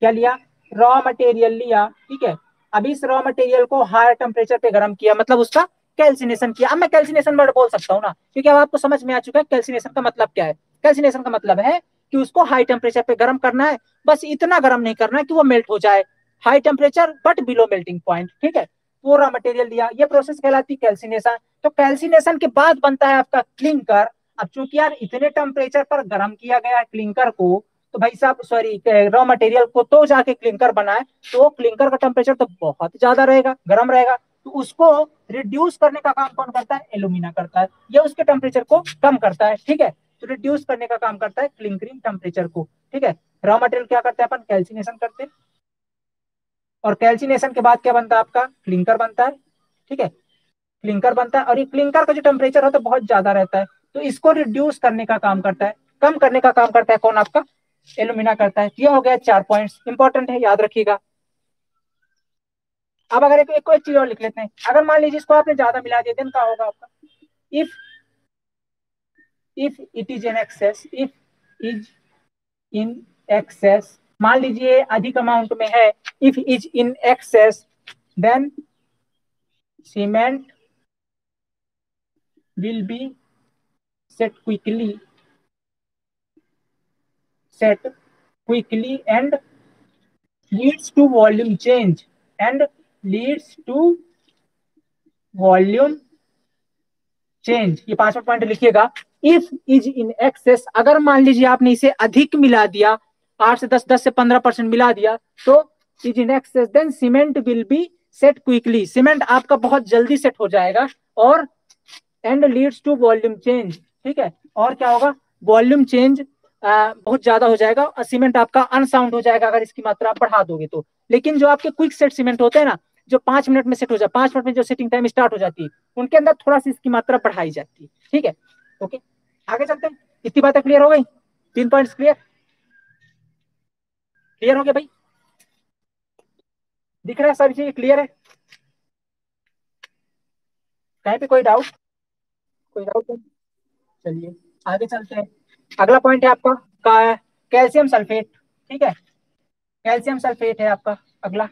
क्या लिया, रॉ मटेरियल लिया, ठीक है, अब इस रॉ मटेरियल को हायर टेम्परेचर पे गर्म किया, मतलब उसका कैल्सिनेशन किया। अब मैं कैल्सिनेशन वर्ड बोल सकता हूँ ना, क्योंकि अब आपको समझ में आ चुका है कैल्सिनेशन का मतलब क्या है। कैल्सिनेशन का मतलब है कि उसको हाई टेम्परेचर पे गर्म करना है, बस इतना गर्म नहीं करना है कि वो मेल्ट हो जाए, high temperature but below melting point, ठीक है, वो रॉ मटेरियल दिया, ये प्रोसेस कहलाती है कैल्सिनेशन। तो कैल्सिनेशन के बाद बनता है आपका क्लिंकर। अब चूंकि यार इतने टेम्परेचर पर गर्म किया गया है क्लिंकर को, तो भाई साहब सॉरी रॉ मटेरियल को तो जाके क्लिंकर बनाए, तो क्लिंकर का टेम्परेचर तो बहुत ज्यादा रहेगा, गर्म रहेगा। तो उसको रिड्यूस करने का काम कौन करता है? एल्यूमिना करता है। ये उसके टेम्परेचर को कम करता है, ठीक है। तो रिड्यूस करने का काम करता है क्लिंकरिंग टेम्परेचर को, ठीक है। रॉ मटेरियल क्या करते हैं अपन? कैल्सिनेशन करते हैं, और कैल्सिनेशन के बाद क्या बनता है आपका? क्लिंकर बनता है, ठीक है। क्लिंकर बनता है, और ये क्लिंकर का जो टेम्परेचर होता है बहुत ज्यादा रहता है, तो इसको रिड्यूस करने का काम करता है, कम करने का काम करता है कौन? आपका एल्यूमिना करता है। ये हो गया 4 पॉइंट्स, इंपॉर्टेंट है, याद रखिएगा। अब अगर एक चीज और लिख लेते हैं, अगर मान लीजिए इसको आपने ज्यादा मिला दिया, देन क्या होगा आपका? If if it is in excess, if is in excess, मान लीजिए अधिक अमाउंट में है, if is in excess, then cement will be set quickly set quickly and leads to volume change and leads to volume change. ये पांचवा point लिखिएगा। If is in access, अगर मान लीजिए आपने इसे अधिक मिला दिया, 8 से 10, 10 से 15% मिला दिया, तो is in excess then cement will be set quickly, cement आपका बहुत जल्दी सेट हो जाएगा, और and leads to volume change, ठीक है। और क्या होगा? वॉल्यूम चेंज बहुत ज्यादा हो जाएगा, और सीमेंट आपका अनसाउंड हो जाएगा अगर इसकी मात्रा आप बढ़ा दोगे तो। लेकिन जो आपके क्विक सेट सीमेंट होते हैं ना, जो 5 मिनट में सेट हो जाए, 5 मिनट में जो सेटिंग टाइम स्टार्ट हो जाती है, उनके अंदर थोड़ा सी इसकी मात्रा बढ़ाई जाती है, ठीक है। ओके, आगे चलते हैं। इतनी बातें क्लियर हो गई? 3 पॉइंट्स क्लियर? क्लियर हो गया भाई? दिख रहा है सारी चीजें क्लियर है? कहीं पे कोई डाउट? कोई डाउट नहीं? चलिए आगे चलते हैं। अगला पॉइंट है आपका कैल्शियम सल्फेट, ठीक है। कैल्शियम सल्फेट है आपका अगला।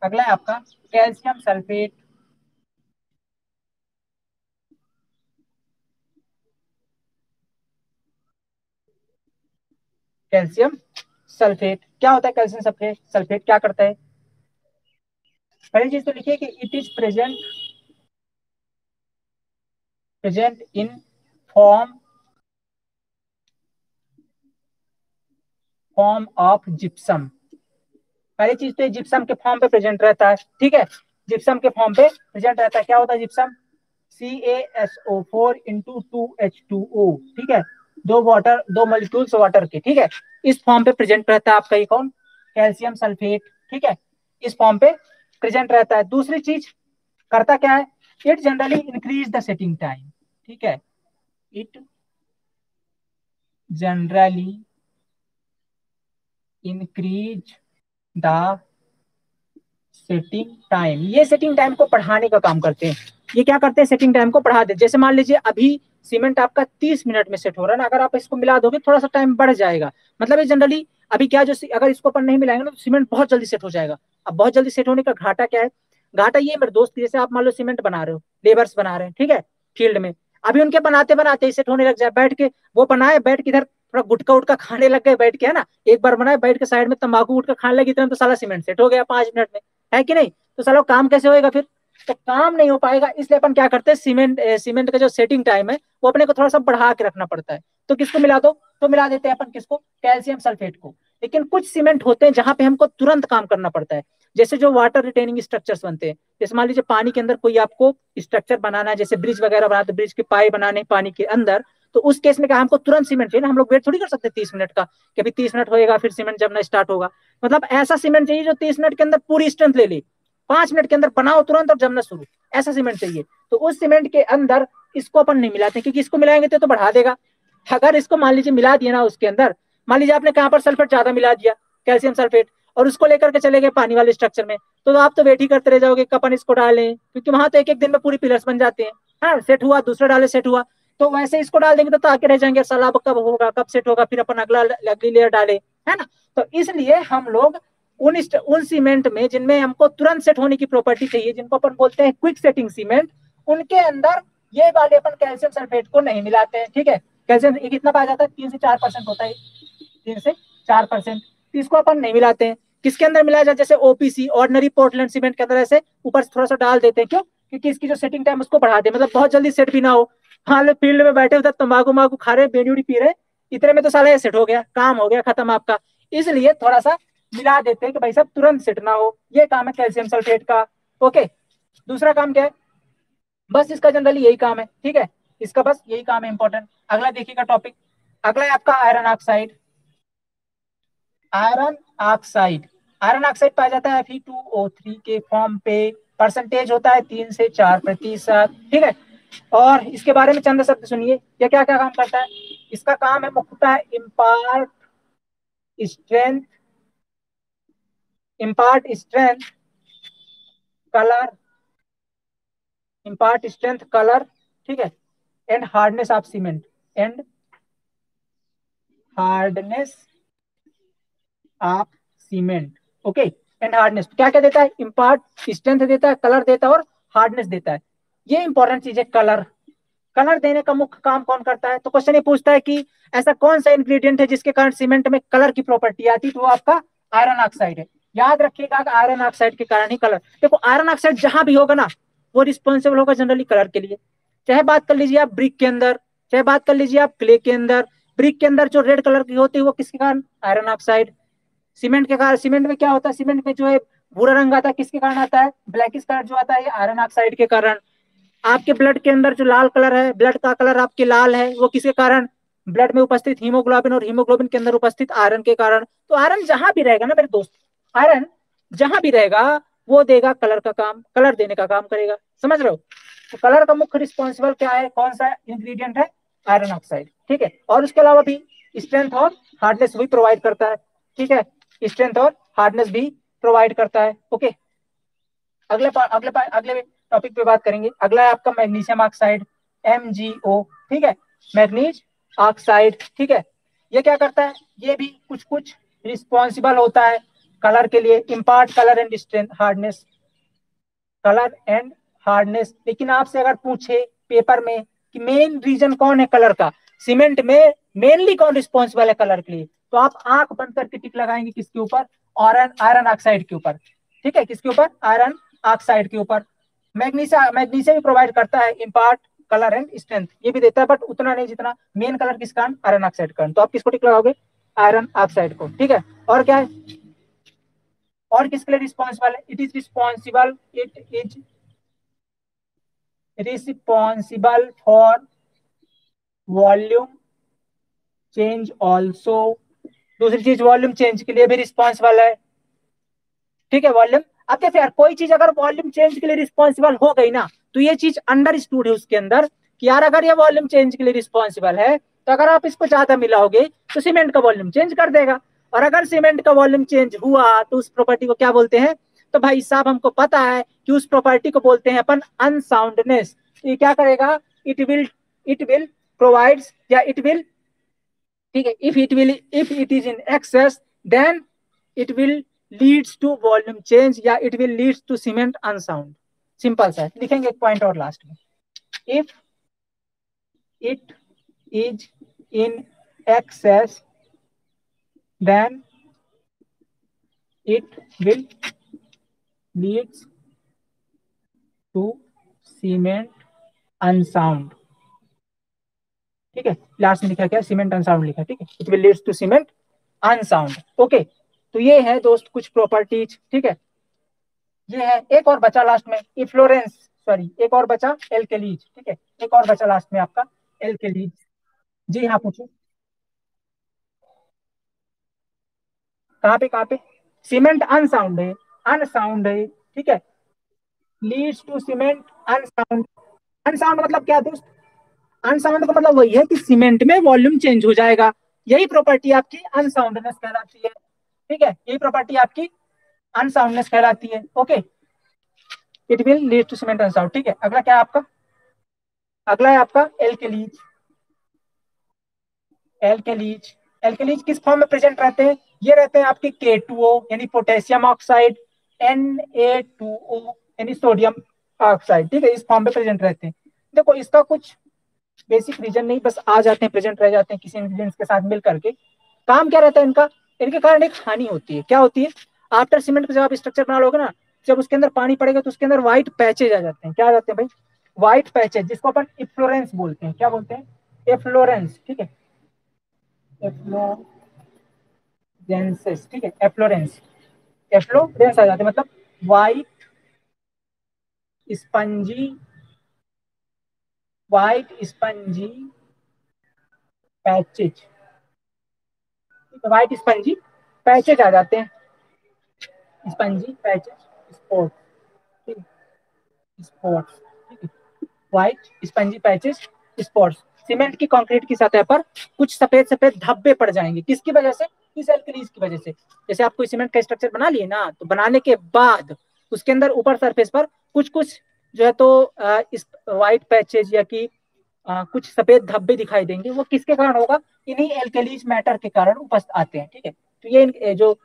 अगला है आपका कैल्शियम सल्फेट। कैल्शियम सल्फेट क्या होता है? कैल्शियम सल्फेट सल्फेट क्या करता है? पहली चीज तो लिखिए कि it is present present in form form of gypsum. पहली चीज तो जिप्सम के फॉर्म पे प्रेजेंट रहता है, ठीक है। जिप्सम के फॉर्म पे प्रेजेंट रहता है। क्या होता है जिप्सम? CaSO4 × 2H2O, ठीक है। दो मॉलिक्यूल्स वाटर के, ठीक है। इस फॉर्म पे प्रेजेंट रहता है आपका ये कौन? कैल्शियम सल्फेट, ठीक है। इस फॉर्म पे प्रेजेंट रहता है। दूसरी चीज करता क्या है? It generally increase the setting time, ठीक है। It generally increase the setting time. ये सेटिंग टाइम को बढ़ाने का काम करते हैं। ये क्या करते हैं? सेटिंग टाइम को बढ़ा दे। जैसे मान लीजिए अभी सीमेंट आपका 30 मिनट में सेट हो रहा है ना, अगर आप इसको मिला दोगे थोड़ा सा टाइम बढ़ जाएगा। मतलब ये जनरली अभी क्या, जो अगर इसको अपन नहीं मिलाएंगे ना, तो सीमेंट बहुत जल्दी सेट हो जाएगा। अब बहुत जल्दी सेट होने का घाटा क्या है? घाटा ये मेरे दोस्त, जैसे आप मान लो सीमेंट बना रहे हो, लेबर्स बना रहे हैं, ठीक है, फील्ड में। अभी उनके बनाते बनाते ही सेट होने लग जाए, बैठ के वो बनाए, बैठ के इधर थोड़ा गुटका उटका खाने लग गए बैठ के, है ना। एक बार बनाए, बैठ के साइड में तंबाकू गुटका खाने लगे, इतना तो साला सीमेंट सेट हो गया 5 मिनट में, है कि नहीं? तो सालों काम कैसे होएगा फिर? तो काम नहीं हो पाएगा। इसलिए अपन क्या करते हैं, सीमेंट का जो सेटिंग टाइम है वो अपने को थोड़ा सा बढ़ा के रखना पड़ता है। तो किसको मिला दो? तो मिला देते हैं अपन किसको? कैल्शियम सल्फेट को। लेकिन कुछ सीमेंट होते हैं जहां पे हमको तुरंत काम करना पड़ता है, जैसे जो वाटर रिटेनिंग स्ट्रक्चर्स बनते हैं। जैसे मान लीजिए पानी के अंदर कोई आपको स्ट्रक्चर बनाना है, जैसे ब्रिज वगैरह बनाते, ब्रिज के पाए बनाने पानी के अंदर, तो उस केस में क्या हमको तुरंत सीमेंट चाहिए ना, हम लोग वेट थोड़ी कर सकते 30 मिनट का, कि अभी 30 मिनट होएगा फिर सीमेंट जमना स्टार्ट होगा। मतलब ऐसा सीमेंट चाहिए जो 30 मिनट के अंदर पूरी स्ट्रेंथ ले ले, 5 मिनट के अंदर बनाओ तुरंत और जमना शुरू, ऐसा सीमेंट चाहिए। तो उस सीमेंट के अंदर इसको अपन नहीं मिलाते, क्योंकि इसको मिलाएंगे तो बढ़ा देगा। अगर इसको मान लीजिए मिला दिया ना उसके अंदर, मान लीजिए आपने कहाँ पर सल्फेट ज्यादा मिला दिया, कैल्शियम सल्फेट, और उसको लेकर के चले गए पानी वाले स्ट्रक्चर में, तो आप तो वेट ही करते रह जाओगे कब अपन इसको डालें, क्योंकि वहां तो एक एक दिन में पूरी पिलर्स बन जाते हैं। हाँ, सेट हुआ, दूसरा डाले, सेट हुआ, तो वैसे इसको डाल देंगे तो आके रह जाएंगे, साला अब कब होगा, कब सेट होगा, फिर अपन अगली लेयर डाले, है ना। तो इसलिए हम लोग उन सीमेंट में जिनमें हमको तुरंत सेट होने की प्रॉपर्टी चाहिए, जिनको अपन बोलते हैं क्विक सेटिंग सीमेंट, उनके अंदर ये वाले अपन कैल्शियम सल्फेट को नहीं मिलाते हैं, ठीक है। कैल्शियम कितना पाया जाता है? 3 से 4% होता है, 3 से 4%। तो इसको अपन नहीं मिलाते हैं। किसके अंदर मिलाया जाए, जैसे ओपीसी ऑर्डिनरी पोर्टलैंड सीमेंट के अंदर ऐसे ऊपर थोड़ा सा डाल देते हैं, क्यों? क्योंकि इसकी जो सेटिंग टाइम उसको बढ़ा दे, मतलब बहुत जल्दी सेट भी ना हो। हाँ, फील्ड में बैठे उधर तंबाकू माकू खा रहे, बीड़ी उड़ी पी रहे, इतने में तो साला ये सेट हो गया, काम हो गया खत्म आपका। इसलिए थोड़ा सा मिला देते हैं कि भाई साहब तुरंत सेट ना हो। ये काम है कैल्शियम सल्फेट का। ओके, दूसरा काम क्या है, बस इसका जनरली यही काम है, ठीक है, इसका बस यही काम है इंपॉर्टेंट। अगला देखिएगा टॉपिक, अगला है आपका iron oxide. Iron oxide, iron oxide पाया जाता है Fe2O3 के फॉर्म पे, परसेंटेज होता है 3 से 4%, ठीक है। और इसके बारे में चंद शब्द सुनिए, ये क्या क्या काम करता है। इसका काम है मुख्यतः impart strength, impart strength colour, impart strength colour, ठीक है, and hardness of cement, and hardness of cement. Okay, and hardness क्या क्या देता है, इम्पार्ट स्ट्रेंथ देता है, कलर देता है और हार्डनेस देता है। ये इंपॉर्टेंट चीज है कलर। कलर देने का मुख्य काम कौन करता है, तो क्वेश्चन ये पूछता है कि ऐसा कौन सा इंग्रेडिएंट है जिसके कारण सीमेंट में कलर की प्रॉपर्टी आती है, तो वो आपका आयरन ऑक्साइड है। याद रखिएगा कि आयरन ऑक्साइड के कारण ही कलर, देखो आयरन ऑक्साइड जहां भी होगा ना वो रिस्पॉन्सिबल होगा जनरली कलर के लिए। चाहे बात कर लीजिए आप ब्रिक के अंदर, चाहे बात कर लीजिए आप क्ले के अंदर, ब्रिक के अंदर जो रेड कलर की होती है वो किसके कारण, आयरन ऑक्साइड। सीमेंट के कारण, सीमेंट में क्या होता है, सीमेंट में जो है भूरा रंग आता है किसके कारण आता है, ब्लैकिश कलर जो आता है ये आयरन ऑक्साइड के कारण। आपके ब्लड के अंदर जो लाल कलर है, ब्लड का कलर आपके लाल है, वो किसके कारण, ब्लड में उपस्थित हीमोग्लोबिन और हीमोग्लोबिन के अंदर उपस्थित आयरन के कारण। तो आयरन जहां भी रहेगा ना मेरे दोस्त, आयरन जहां भी रहेगा वो देगा कलर का काम, कलर देने का काम करेगा, समझ रहे हो। तो कलर का मुख्य रिस्पॉन्सिबल क्या है, कौन सा इंग्रेडिएंट है, आयरन ऑक्साइड, ठीक है। और उसके अलावा भी स्ट्रेंथ और हार्डनेस भी प्रोवाइड करता है, ठीक है, स्ट्रेंथ और हार्डनेस भी प्रोवाइड करता है। ओके, अगले टॉपिक पे बात करेंगे। अगला है आपका मैग्नीशियम ऑक्साइड, MgO, ठीक है, मैग्नीज ऑक्साइड, ठीक है। ये क्या करता है, ये भी कुछ कुछ रिस्पॉन्सिबल होता है कलर के लिए, impart colour and strength, hardness, colour and hardness. लेकिन आपसे अगर पूछे पेपर में कि मेन रीजन कौन है कलर का, सीमेंट में मेनली कौन रिस्पॉन्सिबल है कलर के लिए, तो आप आंख बंद करके टिक लगाएंगे किसके ऊपर, आयरन, आयरन ऑक्साइड के ऊपर, ठीक है, किसके ऊपर, आयरन ऑक्साइड के ऊपर। मैग्नीशियम, मैग्नीशियम भी प्रोवाइड करता है इम्पार्ट कलर एंड स्ट्रेंथ, ये भी देता है बट उतना नहीं जितना मेन कलर किस कारण, आयरन ऑक्साइड कारण। तो आप किसको टिक लगाओगे, आयरन ऑक्साइड को, ठीक है। और क्या है, और किसके लिए रिस्पॉन्सिबल है, it is responsible, it is responsible for volume change also. दूसरी चीज वॉल्यूम चेंज के लिए भी रिस्पॉन्सिबल है, ठीक है, वॉल्यूम। अब देखिए यार, कोई चीज अगर वॉल्यूम चेंज के लिए रिस्पॉन्सिबल हो गई ना, तो ये चीज अंडरस्टूड है उसके अंदर कि यार अगर ये वॉल्यूम चेंज के लिए रिस्पॉन्सिबल है तो अगर आप इसको ज्यादा मिलाओगे तो सीमेंट का वॉल्यूम चेंज कर देगा। और अगर सीमेंट का वॉल्यूम चेंज हुआ तो उस प्रॉपर्टी को क्या बोलते हैं, तो भाई साहब हमको पता है कि उस प्रॉपर्टी को बोलते हैं अपन अनसाउंडनेस। ये क्या करेगा, इट विल प्रोवाइड्स या इट विल, ठीक है, if it is in excess then it will leads to volume change या it will leads to cement unsound. Simple सा है, लिखेंगे एक पॉइंट और लास्ट में, if it is in excess then it will leads to cement unsound, ठीक है, last में लिखा क्या, सीमेंट अनसाउंड लिखा, ठीक है, it will leads to cement unsound. Okay, तो ये है दोस्त कुछ प्रॉपर्टीज, ठीक है। ये है, एक और बचा लास्ट में इफ्लोरेंस, सॉरी एक और बचा एल्केलीज, ठीक है, एक और बचा लास्ट में आपका एल्केलीज। जी हाँ पूछो, कहाँ पे, कहाँ पे, सीमेंट अनसाउंड है, अनसाउंड है, ठीक है, leads to cement unsound. Unsound मतलब क्या दोस्त, अनसाउंड का मतलब वही है कि सीमेंट में वॉल्यूम चेंज हो जाएगा, यही प्रॉपर्टी आपकी अनसाउंडनेस कहलाती है, ठीक है, यही प्रॉपर्टी आपकी अनसाउंडनेस कहलाती है। Okay, it will lead to cement unsound, ठीक है। अगला क्या है आपका, अगला है आपका एल्केलीज। एल्केलीज, एल्केलीज किस फॉर्म में प्रेजेंट रहते हैं, ये रहते हैं आपके K2O यानी पोटेशियम ऑक्साइड, Na2O यानी सोडियम ऑक्साइड, ठीक है, इस फॉर्म में प्रेजेंट रहते हैं। देखो इसका कुछ बेसिक रीजन नहीं, बस आ जाते हैं, प्रेजेंट रह जाते हैं किसी इंग्रेडिएंट्स के साथ मिल करके। काम क्या रहता है इनका, इनके कारण एक हानि होती है, क्या होती है, आफ्टर सीमेंट का जब आप स्ट्रक्चर बना लोगे ना, जब उसके अंदर पानी पड़ेगा तो उसके अंदर व्हाइट पैचेज आ जाते हैं। क्या आ जाते हैं भाई? व्हाइट पैचेज, जिसको अपन इफ्लोरेंस बोलते हैं। क्या बोलते हैं? एफ्लोरेंस, ठीक है, एफ्लोरेंसेस, ठीक है, एफ्लोरेंस, एफ्लोरेंस आ जाते हैं, मतलब white spongy, white spongy patches, white spongy patches आ जाते हैं, स्पंजी पैचेज स्पॉट, ठीक है, स्पॉट्स, ठीक है, white spongy patches spots. Cement की कंक्रीट की सतह पर कुछ सफेद सफेद धब्बे पड़ जाएंगे, किसकी वजह से? इस एल्कलीज की वजह से। जैसे आप कोई सीमेंट का स्ट्रक्चर बना लिए ना, तो बनाने के बाद उसके अंदर ऊपर सरफेस पर कुछ कुछ जो है तो इस व्हाइट पैचेज या कि कुछ सफेद धब्बे दिखाई देंगे। वो किसके कारण होगा? इन्हीं एल्कलीज मैटर के कारण उपस्थित आते हैं, ठीक है। तो ये जो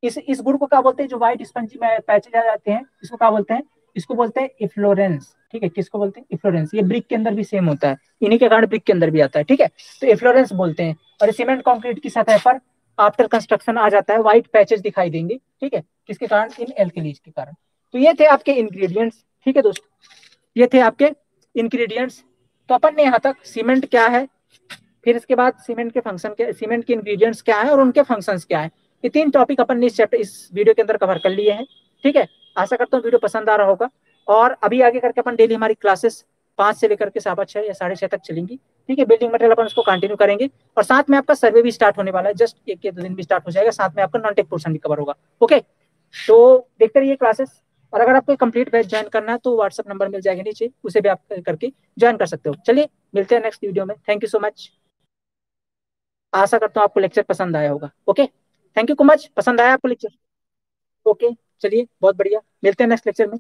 इस गुण को क्या बोलते हैं? जो व्हाइट स्पंजी पैचेज आ जाते हैं, इसको क्या बोलते हैं? इसको बोलते हैं इफ्लोरेंस, ठीक है। किसको बोलते हैं? इफ्लोरेंस। ये ब्रिक के अंदर भी सेम होता है, इन्हीं के कारण ब्रिक के अंदर भी आता है, ठीक है। तो इफ्लोरेंस बोलते हैं। और सीमेंट कंक्रीट की सतह पर आफ्टर कंस्ट्रक्शन आ जाता है, व्हाइट पैचेस दिखाई देंगे, ठीक है, किसके कारण? इन एल्कलीज के कारण। तो ये थे आपके इंग्रेडिएंट्स, ठीक है दोस्तों, ये थे आपके इंग्रेडिएंट्स। तो अपन ने यहाँ तक सीमेंट क्या है, फिर इसके बाद सीमेंट के फंक्शन क्या, सीमेंट के इंग्रेडिएंट्स क्या है और उनके फंक्शंस क्या है, ये 3 टॉपिक अपन ने इस चैप्टर, इस वीडियो के अंदर कवर कर लिए हैं, ठीक है। आशा करता हूँ वीडियो पसंद आ रहा होगा। और अभी आगे करके अपन डेली हमारी क्लासेस 5 से लेकर के 6:15 या 6:30 तक चलेंगी, ठीक है। बिल्डिंग मटेरियल अपन उसको कंटिन्यू करेंगे और साथ में आपका सर्वे भी स्टार्ट होने वाला है, जस्ट 1 या 2 दिन भी स्टार्ट हो जाएगा, साथ में आपका नॉन टेक पोर्शन भी कवर होगा, ओके। तो देखते रहिए क्लासेस। और अगर आपको कंप्लीट बैच ज्वाइन करना है तो व्हाट्सअप नंबर मिल जाएगा नीचे, उसे भी आप करके ज्वाइन कर सकते हो। चलिए मिलते हैं नेक्स्ट वीडियो में। Thank you so much. आशा करता हूँ आपको लेक्चर पसंद आया होगा, okay. Thank you so much. पसंद आया आपको लेक्चर? ओके, चलिए बहुत बढ़िया, मिलते हैं नेक्स्ट लेक्चर में।